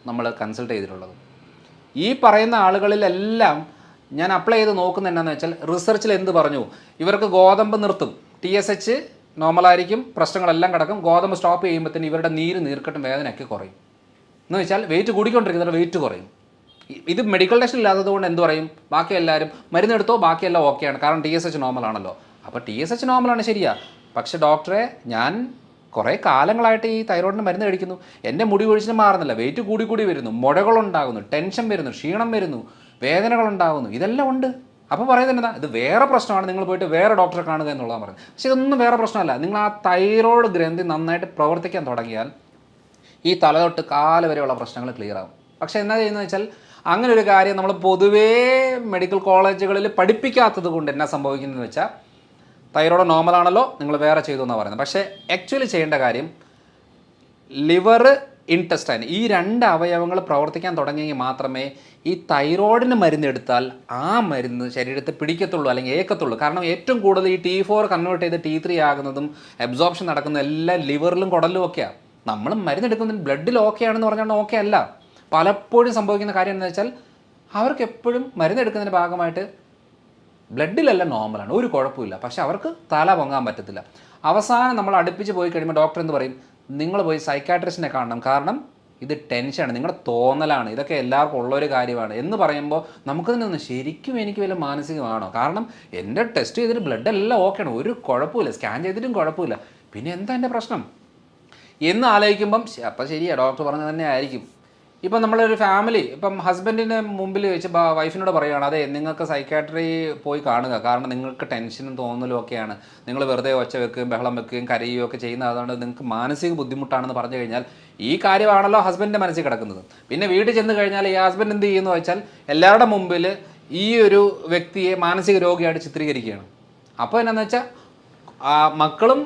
നമ്മൾ കൺസൾട്ട് ചെയ്തിട്ടുള്ളത്. ഈ പറയുന്ന ആളുകളിലെല്ലാം ഞാൻ അപ്ലൈ ചെയ്ത് നോക്കുന്നത് എന്താണെന്ന് വെച്ചാൽ, റിസർച്ചിൽ എന്ത് പറഞ്ഞു, ഇവർക്ക് ഗോതമ്പ് നിർത്തും, TSH നോർമലായിരിക്കും, പ്രശ്നങ്ങളെല്ലാം കിടക്കും, ഗോതമ്പ് സ്റ്റോപ്പ് ചെയ്യുമ്പോഴത്തേന് ഇവരുടെ നീർക്കെട്ടും വേദനയൊക്കെ കുറയും. എന്ന് വെച്ചാൽ വെയിറ്റ് കൂടിക്കൊണ്ടിരിക്കുന്നവരുടെ വെയിറ്റ് കുറയും. ഇത് മെഡിക്കൽ ടെസ്റ്റ് ഇല്ലാത്തത് കൊണ്ട് എന്ത് പറയും, ബാക്കി എല്ലാവരും മരുന്നെടുത്തോ, ബാക്കിയെല്ലാം ഓക്കെയാണ്, കാരണം TSH നോർമലാണല്ലോ. അപ്പോൾ TSH നോർമലാണ്, ശരിയാ. പക്ഷേ ഡോക്ടറെ, ഞാൻ കുറേ കാലങ്ങളായിട്ട് ഈ തൈറോയിഡിന് മരുന്ന് കഴിക്കുന്നു, എൻ്റെ മുടി കൊഴിച്ചിൽ മാറുന്നില്ല, വെയിറ്റ് കൂടി വരുന്നു, മുഴകളുണ്ടാകുന്നു, ടെൻഷൻ വരുന്നു, ക്ഷീണം വരുന്നു, വേദനകളുണ്ടാകുന്നു, ഇതെല്ലാം ഉണ്ട്. അപ്പോൾ പറയുന്നത് എന്താ, ഇത് വേറെ പ്രശ്നമാണ്, നിങ്ങൾ പോയിട്ട് വേറെ ഡോക്ടറെ കാണുക എന്നുള്ളതാണ് പറയുന്നത്. പക്ഷേ ഇതൊന്നും വേറെ പ്രശ്നമല്ല. നിങ്ങൾ ആ തൈറോയ്ഡ് ഗ്രന്ഥി നന്നായിട്ട് പ്രവർത്തിക്കാൻ തുടങ്ങിയാൽ ഈ തല തൊട്ട് കാല് വരെയുള്ള പ്രശ്നങ്ങൾ ക്ലിയർ ആകും. പക്ഷേ എന്താ ചെയ്യുന്നത് വെച്ചാൽ, അങ്ങനെ ഒരു കാര്യം നമ്മൾ പൊതുവേ മെഡിക്കൽ കോളേജുകളിൽ പഠിപ്പിക്കാത്തത് കൊണ്ട് എന്നാ സംഭവിക്കുന്നതെന്ന് വെച്ചാൽ, തൈറോയ്ഡ് നോർമലാണല്ലോ, നിങ്ങൾ വേറെ ചെയ്തു എന്നാണ് പറയുന്നത്. പക്ഷേ ആക്ച്വലി ചെയ്യേണ്ട കാര്യം, ലിവർ, ഇൻറ്റസ്റ്റൈൻ, ഈ 2 അവയവങ്ങൾ പ്രവർത്തിക്കാൻ തുടങ്ങിയെങ്കിൽ മാത്രമേ ഈ തൈറോയിഡിന് മരുന്നെടുത്താൽ ആ മരുന്ന് ശരീരത്തെ പിടിക്കത്തുള്ളൂ, അല്ലെങ്കിൽ ഏക്കത്തുള്ളൂ. കാരണം ഏറ്റവും കൂടുതൽ ഈ T4 കൺവേർട്ട് ചെയ്ത് T3 ആകുന്നതും അബ്സോർപ്ഷൻ നടക്കുന്നതും എല്ലാം ലിവറിലും കുടലിലും ഒക്കെയാണ്. നമ്മൾ മരുന്നെടുക്കുന്നതിന് ബ്ലഡിൽ ഓക്കെ ആണെന്ന് പറഞ്ഞാൽ ഓക്കെ അല്ല. പലപ്പോഴും സംഭവിക്കുന്ന കാര്യം എന്താണെന്ന് വെച്ചാൽ, അവർക്ക് എപ്പോഴും മരുന്നെടുക്കുന്നതിൻ്റെ ഭാഗമായിട്ട് ബ്ലഡിലെല്ലാം നോർമലാണ്, ഒരു കുഴപ്പമില്ല, പക്ഷെ അവർക്ക് തല പൊങ്ങാൻ പറ്റത്തില്ല. അവസാനം നമ്മൾ അടുപ്പിച്ച് പോയി കഴിയുമ്പോൾ ഡോക്ടർ എന്ത് പറയും, നിങ്ങൾ പോയി സൈക്കാട്രിസ്റ്റിനെ കാണണം, കാരണം ഇത് ടെൻഷനാണ്, നിങ്ങളുടെ തോന്നലാണ്, ഇതൊക്കെ എല്ലാവർക്കും ഉള്ളൊരു കാര്യമാണ് എന്ന് പറയുമ്പോൾ നമുക്ക് തന്നെ ഒന്ന്, ശരിക്കും എനിക്ക് വല്ല മാനസികമാണോ? കാരണം എൻ്റെ ടെസ്റ്റ് ചെയ്തിട്ട് ബ്ലഡ് എല്ലാം ഓക്കെയാണ്, ഒരു കുഴപ്പമില്ല, സ്കാൻ ചെയ്തിട്ടും കുഴപ്പമില്ല, പിന്നെ എന്താ എൻ്റെ പ്രശ്നം എന്ന് ആലോചിക്കുമ്പം അപ്പം ശരിയാ, ഡോക്ടർ പറഞ്ഞത് തന്നെ ആയിരിക്കും. ഇപ്പം നമ്മളൊരു ഫാമിലി, ഇപ്പം ഹസ്ബൻഡിൻ്റെ മുമ്പിൽ വെച്ച് വൈഫിനോട് പറയുകയാണ്, അതെ നിങ്ങൾക്ക് സൈക്കാട്രി പോയി കാണുക, കാരണം നിങ്ങൾക്ക് ടെൻഷനും തോന്നലും ഒക്കെയാണ്, നിങ്ങൾ വെറുതെ ഒച്ച വെക്കുകയും ബഹളം വെക്കുകയും കരയുകയും ഒക്കെ ചെയ്യുന്നത്, അതുകൊണ്ട് നിങ്ങൾക്ക് മാനസിക ബുദ്ധിമുട്ടാണെന്ന് പറഞ്ഞു കഴിഞ്ഞാൽ ഈ കാര്യമാണല്ലോ ഹസ്ബൻഡിൻ്റെ മനസ്സിൽ കിടക്കുന്നത്. പിന്നെ വീട്ടിൽ ചെന്ന് കഴിഞ്ഞാൽ ഈ ഹസ്ബൻഡ് എന്ത് ചെയ്യുന്നു വെച്ചാൽ, എല്ലാവരുടെ മുമ്പിൽ ഈ ഒരു വ്യക്തിയെ മാനസിക രോഗിയായിട്ട് ചിത്രീകരിക്കുകയാണ്. അപ്പോൾ എന്നാന്ന് വെച്ചാൽ മക്കളും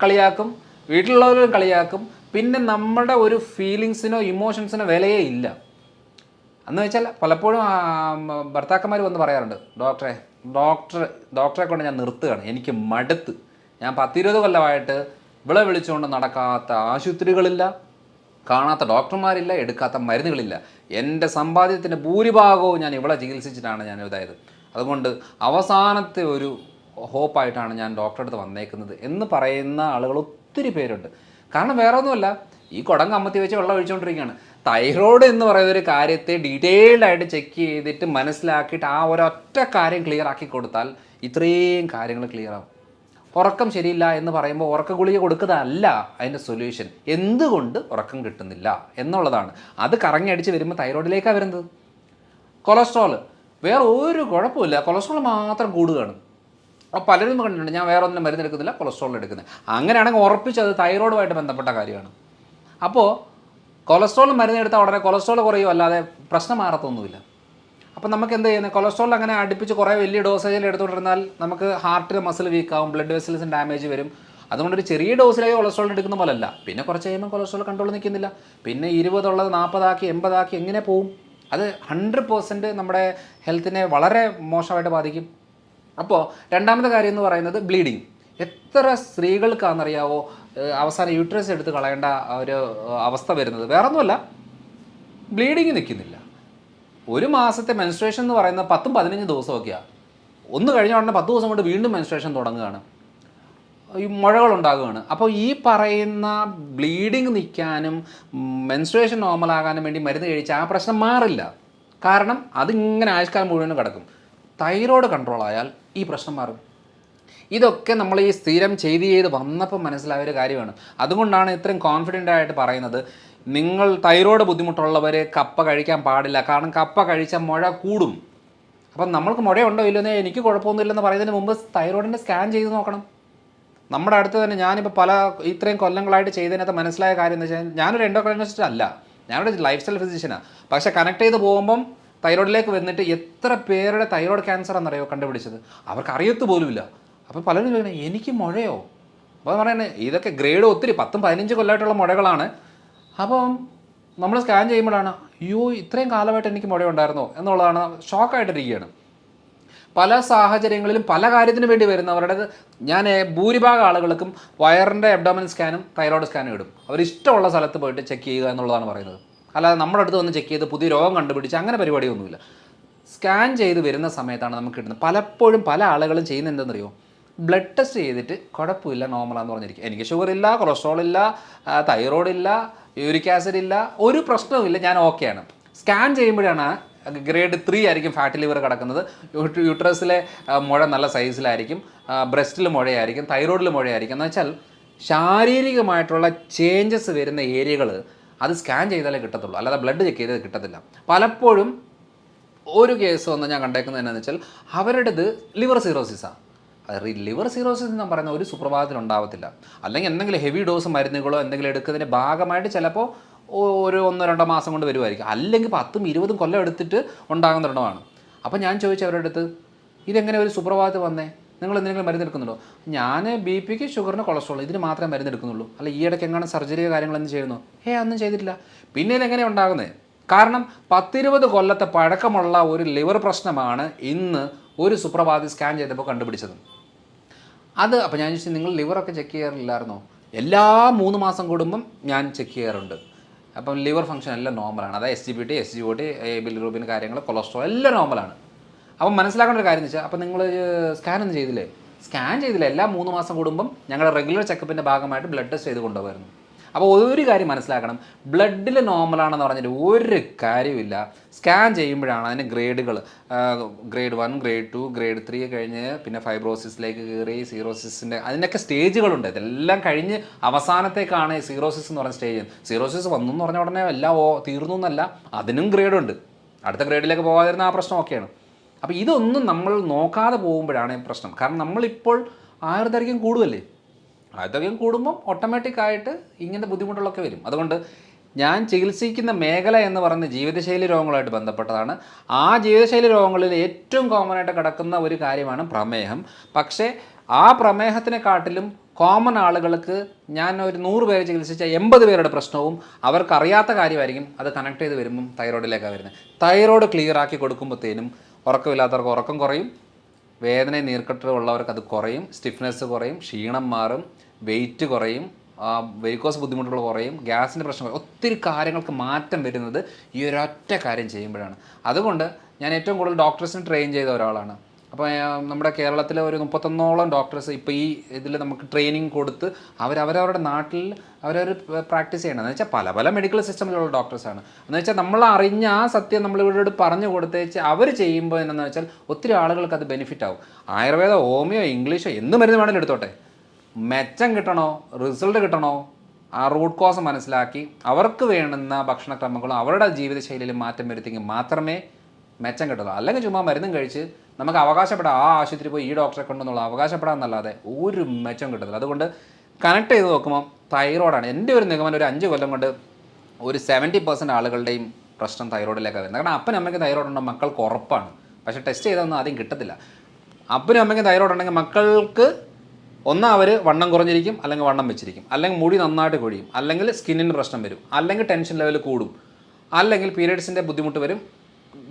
കളിയാക്കും, വീട്ടിലുള്ളവരും കളിയാക്കും, പിന്നെ നമ്മുടെ ഒരു ഫീലിങ്സിനോ ഇമോഷൻസിനോ വിലയേ ഇല്ല. എന്ന് വെച്ചാൽ പലപ്പോഴും ഭർത്താക്കന്മാർ വന്ന് പറയാറുണ്ട്, ഡോക്ടറെ കൊണ്ട് ഞാൻ നിർത്തുകയാണ്, എനിക്ക് മടുത്ത്, ഞാൻ 10-20 കൊല്ലമായിട്ട് ഇവളെ വിളിച്ചുകൊണ്ട് നടക്കാത്ത ആശുപത്രികളില്ല, കാണാത്ത ഡോക്ടർമാരില്ല, എടുക്കാത്ത മരുന്നുകളില്ല, എൻ്റെ സമ്പാദ്യത്തിൻ്റെ ഭൂരിഭാഗവും ഞാൻ ഇവളെ ചികിത്സിച്ചിട്ടാണ് ഞാൻ ഇതായത്, അതുകൊണ്ട് അവസാനത്തെ ഒരു ഹോപ്പായിട്ടാണ് ഞാൻ ഡോക്ടറെ അടുത്ത് വന്നേക്കുന്നത് എന്ന് പറയുന്ന ആളുകൾ ഒത്തിരി പേരുണ്ട്. കാരണം വേറെ ഒന്നുമല്ല, ഈ കുടങ്ങ് അമ്മത്തി വെച്ച് വെള്ളം ഒഴിച്ചുകൊണ്ടിരിക്കുകയാണ്. തൈറോയ്ഡ് എന്ന് പറയുന്ന ഒരു കാര്യത്തെ ഡീറ്റെയിൽഡ് ആയിട്ട് ചെക്ക് ചെയ്തിട്ട് മനസ്സിലാക്കിയിട്ട് ആ ഒരൊറ്റ കാര്യം ക്ലിയർ ആക്കി കൊടുത്താൽ ഇത്രയും കാര്യങ്ങൾ ക്ലിയർ ആവും. ഉറക്കം ശരിയില്ല എന്ന് പറയുമ്പോൾ ഉറക്ക ഗുളിക കൊടുക്കുന്നതല്ല അതിൻ്റെ സൊല്യൂഷൻ, എന്തുകൊണ്ട് ഉറക്കം കിട്ടുന്നില്ല എന്നുള്ളതാണ്. അത് കറങ്ങി അടിച്ച് വരുമ്പോൾ തൈറോയ്ഡിലേക്കാണ് വരുന്നത്. കൊളസ്ട്രോൾ വേറെ ഒരു കുഴപ്പമില്ല, കൊളസ്ട്രോൾ മാത്രം കൂടുകയാണ്. അപ്പോൾ പലരും കണ്ടിട്ടുണ്ട്, ഞാൻ വേറെ ഒന്നും മരുന്നെടുക്കുന്നില്ല, കൊളസ്ട്രോൾ എടുക്കുന്നത്. അങ്ങനെയാണെങ്കിൽ ഉറപ്പിച്ചത് തൈറോയ്ഡുമായിട്ട് ബന്ധപ്പെട്ട കാര്യമാണ്. അപ്പോൾ കൊളസ്ട്രോൾ മരുന്നെടുത്താൽ ഉടനെ കൊളസ്ട്രോൾ കുറയും, അല്ലാതെ പ്രശ്നം മാറത്തൊന്നുമില്ല. അപ്പോൾ നമുക്ക് എന്ത് ചെയ്യുന്നത്, കൊളസ്ട്രോൾ അങ്ങനെ അടുപ്പിച്ച് കുറേ വലിയ ഡോസേജിൽ എടുത്തുകൊണ്ടിരുന്നാൽ നമുക്ക് ഹാർട്ടിൽ മസിൽ വീക്കാവും, ബ്ലഡ് വെസൽസിന് ഡാമേജ് വരും. അതുകൊണ്ട് ഒരു ചെറിയ ഡോസിലേക്ക് കൊളസ്ട്രോൾ എടുക്കുന്ന പോലല്ല. പിന്നെ കുറച്ച് കഴിയുമ്പോൾ കൊളസ്ട്രോൾ കൺട്രോൾ നിൽക്കുന്നില്ല, പിന്നെ 20 ഉള്ളത് 40 ആക്കി 80 ആക്കി എങ്ങനെ പോവും? അത് 100% നമ്മുടെ ഹെൽത്തിനെ വളരെ മോശമായിട്ട് ബാധിക്കും. അപ്പോൾ രണ്ടാമത്തെ കാര്യം എന്ന് പറയുന്നത് ബ്ലീഡിങ്. എത്ര സ്ത്രീകൾക്കാണെന്നറിയാവോ അവസാനം യൂട്രസ് എടുത്ത് കളയേണ്ട ഒരു അവസ്ഥ വരുന്നത്? വേറെ ഒന്നുമല്ല, ബ്ലീഡിങ് നിൽക്കുന്നില്ല. ഒരു മാസത്തെ മെൻസ്ട്രേഷൻ എന്ന് പറയുന്നത് 10-15 ദിവസമൊക്കെയാണ്. ഒന്ന് കഴിഞ്ഞ ഉടനെ 10 ദിവസം കൊണ്ട് വീണ്ടും മെൻസ്ട്രേഷൻ തുടങ്ങുകയാണ്, ഈ മുഴകളുണ്ടാകുകയാണ്. അപ്പോൾ ഈ പറയുന്ന ബ്ലീഡിങ് നിൽക്കാനും മെൻസ്ട്രേഷൻ നോർമലാകാനും വേണ്ടി മരുന്ന് കഴിച്ചാൽ ആ പ്രശ്നം മാറില്ല. കാരണം അതിങ്ങനെ ആയുഷ്കാലം മുഴുവനും കിടക്കും. തൈറോയ്ഡ് കൺട്രോൾ ആയാൽ ഈ പ്രശ്നം മാറും. ഇതൊക്കെ നമ്മൾ ഈ സ്ഥിരം ചെയ്ത് വന്നപ്പോൾ മനസ്സിലായ ഒരു കാര്യമാണ്. അതുകൊണ്ടാണ് ഇത്രയും കോൺഫിഡൻ്റ് ആയിട്ട് പറയുന്നത്, നിങ്ങൾ തൈറോയ്ഡ് ബുദ്ധിമുട്ടുള്ളവർ കപ്പ കഴിക്കാൻ പാടില്ല. കാരണം കപ്പ കഴിച്ചാൽ മുഴ കൂടും. അപ്പം നമ്മൾക്ക് മുഴയുണ്ടോ ഇല്ലെന്നേ എനിക്ക് കുഴപ്പമൊന്നുമില്ലെന്ന് പറയുന്നതിന് മുമ്പ് തൈറോയിഡിൻ്റെ സ്കാൻ ചെയ്ത് നോക്കണം. നമ്മുടെ അടുത്ത് തന്നെ ഞാനിപ്പോൾ ഇത്രയും കൊല്ലങ്ങളായിട്ട് ചെയ്തതിനകത്ത് മനസ്സിലായ കാര്യം എന്ന് വെച്ചാൽ, ഞാനൊരു എൻഡോക്രൈനോളജിസ്റ്റ് അല്ല, ഞാനൊരു ലൈഫ് സ്റ്റൈൽ ഫിസിഷ്യനാണ്. പക്ഷേ കണക്ട് ചെയ്ത് പോകുമ്പം തൈറോയിഡിലേക്ക് വന്നിട്ട് എത്ര പേരുടെ തൈറോയ്ഡ് ക്യാൻസർ എന്നറിയോ കണ്ടുപിടിച്ചത്, അവർക്ക് അറിയത്ത് പോലുമില്ല. അപ്പോൾ പലരും ചോദിക്കണം എനിക്ക് മുഴയോ? അപ്പോൾ പറയുന്നത് ഇതൊക്കെ ഗ്രേഡ് ഒത്തിരി 10-15 കൊല്ലമായിട്ടുള്ള മുഴകളാണ്. അപ്പം നമ്മൾ സ്കാൻ ചെയ്യുമ്പോഴാണ് അയ്യോ ഇത്രയും കാലമായിട്ട് എനിക്ക് മുഴയുണ്ടായിരുന്നോ എന്നുള്ളതാണ്, ഷോക്കായിട്ടിരിക്കുകയാണ്. പല സാഹചര്യങ്ങളിലും പല കാര്യത്തിന് വേണ്ടി വരുന്നവരുടെ ഞാൻ ഭൂരിഭാഗം ആളുകൾക്കും വയറിൻ്റെ അബ്ഡോമിനൽ സ്കാനും തൈറോയ്ഡ് സ്കാനും ഇടും. അവരിഷ്ടമുള്ള സ്ഥലത്ത് പോയിട്ട് ചെക്ക് ചെയ്യുക എന്നുള്ളതാണ് പറയുന്നത്. അല്ലാതെ നമ്മുടെ അടുത്ത് വന്ന് ചെക്ക് ചെയ്ത് പുതിയ രോഗം കണ്ടുപിടിച്ച് അങ്ങനെ പരിപാടിയൊന്നുമില്ല. സ്കാൻ ചെയ്ത് വരുന്ന സമയത്താണ് നമുക്ക് കിട്ടുന്നത്. പലപ്പോഴും പല ആളുകളും ചെയ്യുന്നത് എന്തെന്നറിയോ, ബ്ലഡ് ടെസ്റ്റ് ചെയ്തിട്ട് കുഴപ്പമില്ല നോർമലാന്ന് പറഞ്ഞിരിക്കും, എനിക്ക് ഷുഗർ ഇല്ല, കൊളസ്ട്രോൾ ഇല്ല, തൈറോയ്ഡ് ഇല്ല, യൂറിക് ആസിഡ് ഇല്ല, ഒരു പ്രശ്നവുമില്ല, ഞാൻ ഓക്കെയാണ്. സ്കാൻ ചെയ്യുമ്പോഴാണ് ഗ്രേഡ് 3 ആയിരിക്കും ഫാറ്റി ലിവർ കിടക്കുന്നത്, യൂട്രസിലെ മുഴ നല്ല സൈസിലായിരിക്കും, ബ്രസ്റ്റിൽ മുഴയായിരിക്കും, തൈറോയ്ഡിൽ മുഴയായിരിക്കും. എന്ന് വെച്ചാൽ ശാരീരികമായിട്ടുള്ള ചേഞ്ചസ് വരുന്ന ഏരിയകൾ അത് സ്കാൻ ചെയ്താലേ കിട്ടത്തുള്ളൂ, അല്ലാതെ ബ്ലഡ് ചെക്ക് ചെയ്താൽ കിട്ടത്തില്ല. പലപ്പോഴും ഒരു കേസ് വന്ന് ഞാൻ കണ്ടേക്കുന്നത് എന്നാന്ന് വെച്ചാൽ അവരുടേത് ലിവർ സിറോസിസാണ്. അത് ലിവർ സിറോസിസ് എന്ന് പറയുന്ന ഒരു സുപ്രഭാതത്തിൽ ഉണ്ടാവത്തില്ല. അല്ലെങ്കിൽ എന്തെങ്കിലും ഹെവി ഡോസ് മരുന്നുകളോ എന്തെങ്കിലും എടുക്കുന്നതിൻ്റെ ഭാഗമായിട്ട് ചിലപ്പോൾ ഒരു 1-2 മാസം കൊണ്ട് വരുമായിരിക്കും. അല്ലെങ്കിൽ 10-20 കൊല്ലം എടുത്തിട്ട് ഉണ്ടാകുന്ന ഒരെണ്ണമാണ്. അപ്പോൾ ഞാൻ ചോദിച്ചു അവരുടെ അടുത്ത്, ഇതെങ്ങനെ ഒരു സുപ്രഭാതത്തിൽ വന്നേ, നിങ്ങൾ എന്തെങ്കിലും മരുന്ന് എടുക്കുന്നുണ്ടോ? ഞാൻ BP ക്ക്, ഷുഗറിന്, കൊളസ്ട്രോൾ ഇതിന് മാത്രമേ മരുന്ന് എടുക്കുന്നുള്ളൂ. അല്ല ഈ ഇടയ്ക്ക് എങ്ങനെ സർജറിയോ കാര്യങ്ങളൊന്നും ചെയ്യുന്നു? ഒന്നും ചെയ്തിട്ടില്ല. പിന്നെ ഇതെങ്ങനെ ഉണ്ടാകുന്നത്? കാരണം 10-20 കൊല്ലത്തെ പഴക്കമുള്ള ഒരു ലിവർ പ്രശ്നമാണ് ഇന്ന് ഒരു സുപ്രഭാതി സ്കാൻ ചെയ്തപ്പോൾ കണ്ടുപിടിച്ചത്. അത് അപ്പോൾ ഞാൻ ചോദിച്ചു, നിങ്ങൾ ലിവറൊക്കെ ചെക്ക് ചെയ്യാറില്ലായിരുന്നോ? എല്ലാ 3 മാസം കൂടുമ്പം ഞാൻ ചെക്ക് ചെയ്യാറുണ്ട്. അപ്പം ലിവർ ഫംഗ്ഷൻ എല്ലാം നോർമലാണ്. അതായത് SGPT, SGOT, ബിലിറൂബിൻ കാര്യങ്ങൾ, കൊളസ്ട്രോൾ എല്ലാം നോർമലാണ്. അപ്പം മനസ്സിലാക്കേണ്ട ഒരു കാര്യം എന്ന് വെച്ചാൽ, അപ്പം നിങ്ങൾ സ്കാൻ ഒന്നും ചെയ്തില്ലേ? സ്കാൻ ചെയ്തില്ല. എല്ലാ 3 മാസം കൂടുമ്പം ഞങ്ങളുടെ റെഗുലർ ചെക്കപ്പിൻ്റെ ഭാഗമായിട്ട് ബ്ലഡ് ടെസ്റ്റ് ചെയ്ത് കൊണ്ടുപോകുമായിരുന്നു. അപ്പോൾ ഒരു കാര്യം മനസ്സിലാക്കണം, ബ്ലഡിൽ നോർമലാണെന്ന് പറഞ്ഞിട്ട് ഒരു കാര്യമില്ല. സ്കാൻ ചെയ്യുമ്പോഴാണ് അതിന് ഗ്രേഡുകൾ, ഗ്രേഡ് 1, ഗ്രേഡ് 2, ഗ്രേഡ് 3 കഴിഞ്ഞ് പിന്നെ ഫൈബ്രോസിസിലേക്ക് കയറി, സീറോസിസിൻ്റെ അതിനൊക്കെ സ്റ്റേജുകളുണ്ട്. ഇതെല്ലാം കഴിഞ്ഞ് അവസാനത്തേക്കാണ് സീറോസിസ് എന്ന് പറഞ്ഞ സ്റ്റേജ്. സീറോസിസ് വന്നു എന്ന് പറഞ്ഞ ഉടനെ എല്ലാം തീർന്നു എന്നല്ല, അതിനും ഗ്രേഡുണ്ട്. അടുത്ത ഗ്രേഡിലേക്ക് പോകാതിരുന്ന ആ പ്രശ്നം ഓക്കെയാണ്. അപ്പോൾ ഇതൊന്നും നമ്മൾ നോക്കാതെ പോകുമ്പോഴാണ് പ്രശ്നം. കാരണം നമ്മളിപ്പോൾ ആയുർദൈർഘ്യം കൂടുമല്ലേ, ആയുർദൈർഘ്യം കൂടുമ്പം ഓട്ടോമാറ്റിക്കായിട്ട് ഇങ്ങനത്തെ ബുദ്ധിമുട്ടുകളൊക്കെ വരും. അതുകൊണ്ട് ഞാൻ ചികിത്സിക്കുന്ന മേഖല എന്ന് പറയുന്നത് ജീവിതശൈലി രോഗങ്ങളായിട്ട് ബന്ധപ്പെട്ടതാണ്. ആ ജീവിതശൈലി രോഗങ്ങളിൽ ഏറ്റവും കോമൺ ആയിട്ട് കിടക്കുന്ന ഒരു കാര്യമാണ് പ്രമേഹം. പക്ഷേ ആ പ്രമേഹത്തിനെക്കാട്ടിലും കോമൺ ആളുകൾക്ക് ഞാൻ ഒരു 100 പേരെ ചികിത്സിച്ച 80 പേരുടെ പ്രശ്നവും അവർക്കറിയാത്ത കാര്യമായിരിക്കും. അത് കണക്ട് ചെയ്ത് വരുമ്പം തൈറോയിഡിലേക്കാണ് വരുന്നത്. തൈറോയ്ഡ് ക്ലിയർ ആക്കി കൊടുക്കുമ്പോഴത്തേനും ഉറക്കമില്ലാത്തവർക്ക് ഉറക്കം കുറയും, വേദന നീർക്കെട്ട് ഉള്ളവർക്ക് അത് കുറയും, സ്റ്റിഫ്നെസ് കുറയും, ക്ഷീണം മാറും, വെയിറ്റ് കുറയും, വെരിക്കോസ് ബുദ്ധിമുട്ടുകൾ കുറയും, ഗ്യാസിൻ്റെ പ്രശ്നം കുറയും. ഒത്തിരി കാര്യങ്ങൾക്ക് മാറ്റം വരുന്നത് ഈ ഒരൊറ്റ കാര്യം ചെയ്യുമ്പോഴാണ്. അതുകൊണ്ട് ഞാൻ ഏറ്റവും കൂടുതൽ ഡോക്ടേഴ്സിന് ട്രെയിൻ ചെയ്ത ഒരാളാണ്. അപ്പോൾ നമ്മുടെ കേരളത്തിലെ ഒരു 31ഓളം ഡോക്ടേഴ്സ് ഇപ്പോൾ ഈ ഇതിൽ നമുക്ക് ട്രെയിനിങ് കൊടുത്ത് അവരവരുടെ നാട്ടിൽ അവരവർ പ്രാക്ടീസ് ചെയ്യണം. എന്ന് വെച്ചാൽ പല പല മെഡിക്കൽ സിസ്റ്റമിലുള്ള ഡോക്ടേഴ്സാണ്. എന്ന് വെച്ചാൽ നമ്മൾ അറിഞ്ഞ ആ സത്യം നമ്മളിവരോട് പറഞ്ഞു കൊടുത്തേച്ച് അവർ ചെയ്യുമ്പോൾ എന്താണെന്ന് വെച്ചാൽ ഒത്തിരി ആളുകൾക്ക് അത് ബെനിഫിറ്റ് ആവും. ആയുർവേദ, ഹോമിയോ, ഇംഗ്ലീഷോ എന്ത് മരുന്ന് വേണമെങ്കിലും എടുത്തോട്ടെ, മെച്ചം കിട്ടണോ, റിസൾട്ട് കിട്ടണോ, ആ റൂട്ട് കോസ് മനസ്സിലാക്കി അവർക്ക് വേണ്ടുന്ന ഭക്ഷണക്രമങ്ങളും അവരുടെ ജീവിതശൈലിയിലും മാറ്റം വരുത്തിയെങ്കിൽ മാത്രമേ മെച്ചം കിട്ടുള്ളൂ. അല്ലെങ്കിൽ ചുമ്മാ മരുന്നും കഴിച്ച് നമുക്ക് അവകാശപ്പെടാം, ആ ആശുപത്രി പോയി ഈ ഡോക്ടറെ കൊണ്ടെന്നുള്ള അവകാശപ്പെടാമെന്നല്ലാതെ ഒരു മെച്ചം കിട്ടത്തില്ല. അതുകൊണ്ട് കണക്ട് ചെയ്ത് നോക്കുമ്പോൾ തൈറോയ്ഡാണ് എൻ്റെ ഒരു നിഗമനം. ഒരു 5 കൊല്ലം കൊണ്ട് ഒരു 70% ആളുകളുടെയും പ്രശ്നം തൈറോയ്ഡിലേക്കാണ് വരുന്നത്. കാരണം അപ്പനും അമ്മയ്ക്ക് തൈറോയ്ഡ് ഉണ്ടോ മക്കൾക്ക് ഉറപ്പാണ്, പക്ഷേ ടെസ്റ്റ് ചെയ്തൊന്നും ആദ്യം കിട്ടത്തില്ല. അപ്പനും അമ്മയ്ക്കും തൈറോയ്ഡ് ഉണ്ടെങ്കിൽ മക്കൾക്ക് അവർ വണ്ണം കുറഞ്ഞിരിക്കും, അല്ലെങ്കിൽ വണ്ണം വെച്ചിരിക്കും, അല്ലെങ്കിൽ മുടി നന്നായിട്ട് കൊഴിയും, അല്ലെങ്കിൽ സ്കിന്നിന് പ്രശ്നം വരും, അല്ലെങ്കിൽ ടെൻഷൻ ലെവൽ കൂടും, അല്ലെങ്കിൽ പീരിയഡ്സിൻ്റെ ബുദ്ധിമുട്ട് വരും,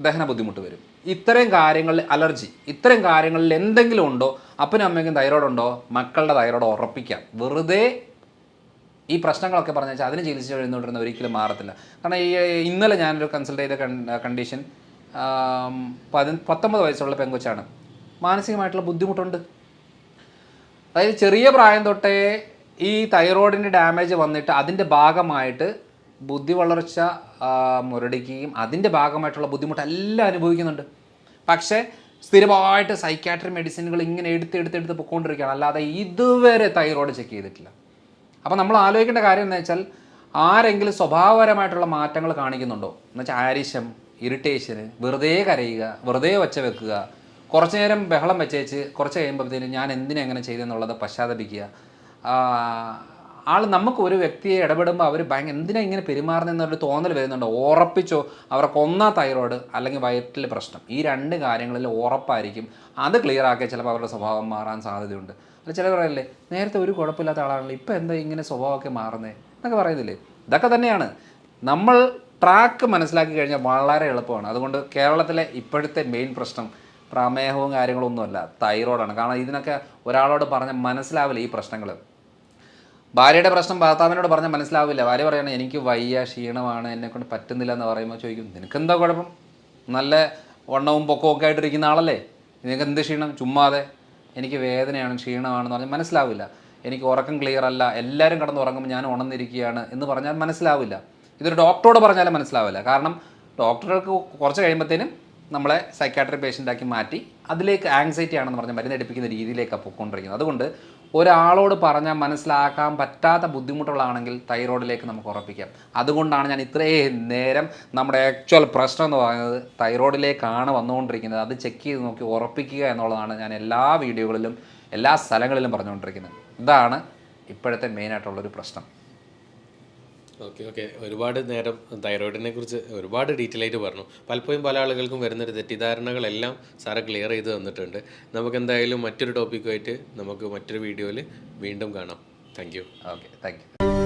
ദഹന ബുദ്ധിമുട്ട് വരും. ഇത്രയും കാര്യങ്ങളിൽ അലർജി, ഇത്രയും കാര്യങ്ങളിൽ എന്തെങ്കിലും ഉണ്ടോ, അപ്പനും അമ്മയ്ക്കും തൈറോയ്ഡ് ഉണ്ടോ, മക്കളുടെ തൈറോയ്ഡ് ഉറപ്പിക്കാം. വെറുതെ ഈ പ്രശ്നങ്ങളൊക്കെ പറഞ്ഞു വെച്ചാൽ അതിന് ചികിത്സിച്ച് എഴുന്നോണ്ടിരുന്ന ഒരിക്കലും മാറത്തില്ല. കാരണം ഇന്നലെ ഞാനൊരു കൺസൾട്ട് ചെയ്ത കണ്ടീഷൻ 19 വയസ്സുള്ള പെങ്കൊച്ചാണ്, മാനസികമായിട്ടുള്ള ബുദ്ധിമുട്ടുണ്ട്. അതായത് ചെറിയ പ്രായം തൊട്ടേ ഈ തൈറോയിഡിൻ്റെ ഡാമേജ് വന്നിട്ട് അതിൻ്റെ ഭാഗമായിട്ട് ബുദ്ധി വളർച്ച മുരടിക്കുകയും അതിൻ്റെ ഭാഗമായിട്ടുള്ള ബുദ്ധിമുട്ടെല്ലാം അനുഭവിക്കുന്നുണ്ട്. പക്ഷേ സ്ഥിരമായിട്ട് സൈക്കാട്രി മെഡിസിനുകൾ ഇങ്ങനെ എടുത്ത് പൊയ്ക്കൊണ്ടിരിക്കുകയാണ്, അല്ലാതെ ഇതുവരെ തൈറോയ്ഡ് ചെക്ക് ചെയ്തിട്ടില്ല. അപ്പോൾ നമ്മൾ ആലോചിക്കേണ്ട കാര്യം എന്ന് വെച്ചാൽ, ആരെങ്കിലും സ്വഭാവപരമായിട്ടുള്ള മാറ്റങ്ങൾ കാണിക്കുന്നുണ്ടോ എന്ന് വെച്ചാൽ, ആരിശം, ഇറിറ്റേഷന്, വെറുതെ കരയുക, വെറുതെ ഒച്ച വെക്കുക, കുറച്ച് നേരം ബഹളം വെച്ചേച്ച് കുറച്ച് കഴിയുമ്പോഴത്തേനും ഞാൻ എന്തിനെങ്ങനെ ചെയ്തെന്നുള്ളത് പശ്ചാത്തപിക്കുക. നമുക്ക് ഒരു വ്യക്തിയെ ഇടപെടുമ്പോൾ അവർ എന്തിനാ ഇങ്ങനെ പെരുമാറുന്നതെന്നൊരു തോന്നൽ വരുന്നുണ്ടോ, ഉറപ്പിച്ചോ അവർക്ക് ഒന്നാ തൈറോയ്ഡ് അല്ലെങ്കിൽ വയറ്റിൽ പ്രശ്നം, ഈ 2 കാര്യങ്ങളിൽ ഉറപ്പായിരിക്കും. അത് ക്ലിയർ ആക്കിയാൽ ചിലപ്പോൾ അവരുടെ സ്വഭാവം മാറാൻ സാധ്യതയുണ്ട്. അല്ല ചിലർ പറയല്ലേ, നേരത്തെ ഒരു കുഴപ്പമില്ലാത്ത ആളാണല്ലോ, ഇപ്പോൾ എന്താ ഇങ്ങനെ സ്വഭാവമൊക്കെ മാറുന്നത് എന്നൊക്കെ പറയുന്നില്ലേ. ഇതൊക്കെ തന്നെയാണ്. നമ്മൾ ട്രാക്ക് മനസ്സിലാക്കി കഴിഞ്ഞാൽ വളരെ എളുപ്പമാണ്. അതുകൊണ്ട് കേരളത്തിലെ ഇപ്പോഴത്തെ മെയിൻ പ്രശ്നം പ്രമേഹവും കാര്യങ്ങളൊന്നുമല്ല, തൈറോയ്ഡാണ്. കാരണം ഇതിനൊക്കെ ഒരാളോട് പറഞ്ഞാൽ മനസ്സിലാവില്ല ഈ പ്രശ്നങ്ങൾ. ഭാര്യയുടെ പ്രശ്നം ഭർത്താവിനോട് പറഞ്ഞാൽ മനസ്സിലാവില്ല. ഭാര്യ പറയണം എനിക്ക് വയ്യ, ക്ഷീണമാണ്, എന്നെക്കൊണ്ട് പറ്റുന്നില്ല എന്ന് പറയുമ്പോൾ ചോദിക്കും നിനക്കെന്താ കുഴപ്പം, നല്ല വണ്ണവും പൊക്കവും ഒക്കെ ആയിട്ടിരിക്കുന്ന ആളല്ലേ, നിനക്ക് എന്ത് ക്ഷീണം, ചുമ്മാതെ എനിക്ക് വേദനയാണ് ക്ഷീണമാണെന്ന് പറഞ്ഞാൽ മനസ്സിലാവില്ല. എനിക്ക് ഉറക്കം ക്ലിയർ അല്ല, എല്ലാവരും കിടന്ന് ഉറങ്ങുമ്പോൾ ഞാൻ ഉണർന്നിരിക്കുകയാണ് എന്ന് പറഞ്ഞാൽ മനസ്സിലാവില്ല. ഇതൊരു ഡോക്ടറോട് പറഞ്ഞാലും മനസ്സിലാവില്ല. കാരണം ഡോക്ടർക്ക് കുറച്ച് കഴിയുമ്പോഴത്തേനും നമ്മളെ സൈക്കാട്രി പേഷ്യൻ്റാക്കി മാറ്റി അതിലേക്ക് ആങ്സൈറ്റി ആണെന്ന് പറഞ്ഞ് മരുന്നെടുപ്പിക്കുന്ന രീതിയിലേക്കാണ് പോയിക്കൊണ്ടിരിക്കുന്നത്. അതുകൊണ്ട് ഒരാളോട് പറഞ്ഞാൽ മനസ്സിലാക്കാൻ പറ്റാത്ത ബുദ്ധിമുട്ടുകളാണെങ്കിൽ തൈറോയിഡിലേക്ക് നമുക്ക് ഉറപ്പിക്കാം. അതുകൊണ്ടാണ് ഞാൻ ഇത്രയും നേരം നമ്മുടെ ആക്ച്വൽ പ്രശ്നം എന്ന് പറയുന്നത് തൈറോയിഡിലേക്കാണ് വന്നുകൊണ്ടിരിക്കുന്നത്, അത് ചെക്ക് ചെയ്ത് നോക്കി ഉറപ്പിക്കുക എന്നുള്ളതാണ് ഞാൻ എല്ലാ വീഡിയോകളിലും എല്ലാ സ്ഥലങ്ങളിലും പറഞ്ഞുകൊണ്ടിരിക്കുന്നത്. ഇതാണ് ഇപ്പോഴത്തെ മെയിനായിട്ടുള്ളൊരു പ്രശ്നം. ഓക്കെ ഒരുപാട് നേരം തൈറോയിഡിനെ കുറിച്ച് ഒരുപാട് ഡീറ്റെയിൽ ആയിട്ട് പറഞ്ഞു. പലപ്പോഴും പല ആളുകൾക്കും വരുന്നൊരു തെറ്റിദ്ധാരണകളെല്ലാം സാറ് ക്ലിയർ ചെയ്ത് തന്നിട്ടുണ്ട്. നമുക്ക് എന്തായാലും മറ്റൊരു ടോപ്പിക്കുമായിട്ട് നമുക്ക് മറ്റൊരു വീഡിയോയിൽ വീണ്ടും കാണാം. Thank you. Okay, thank you.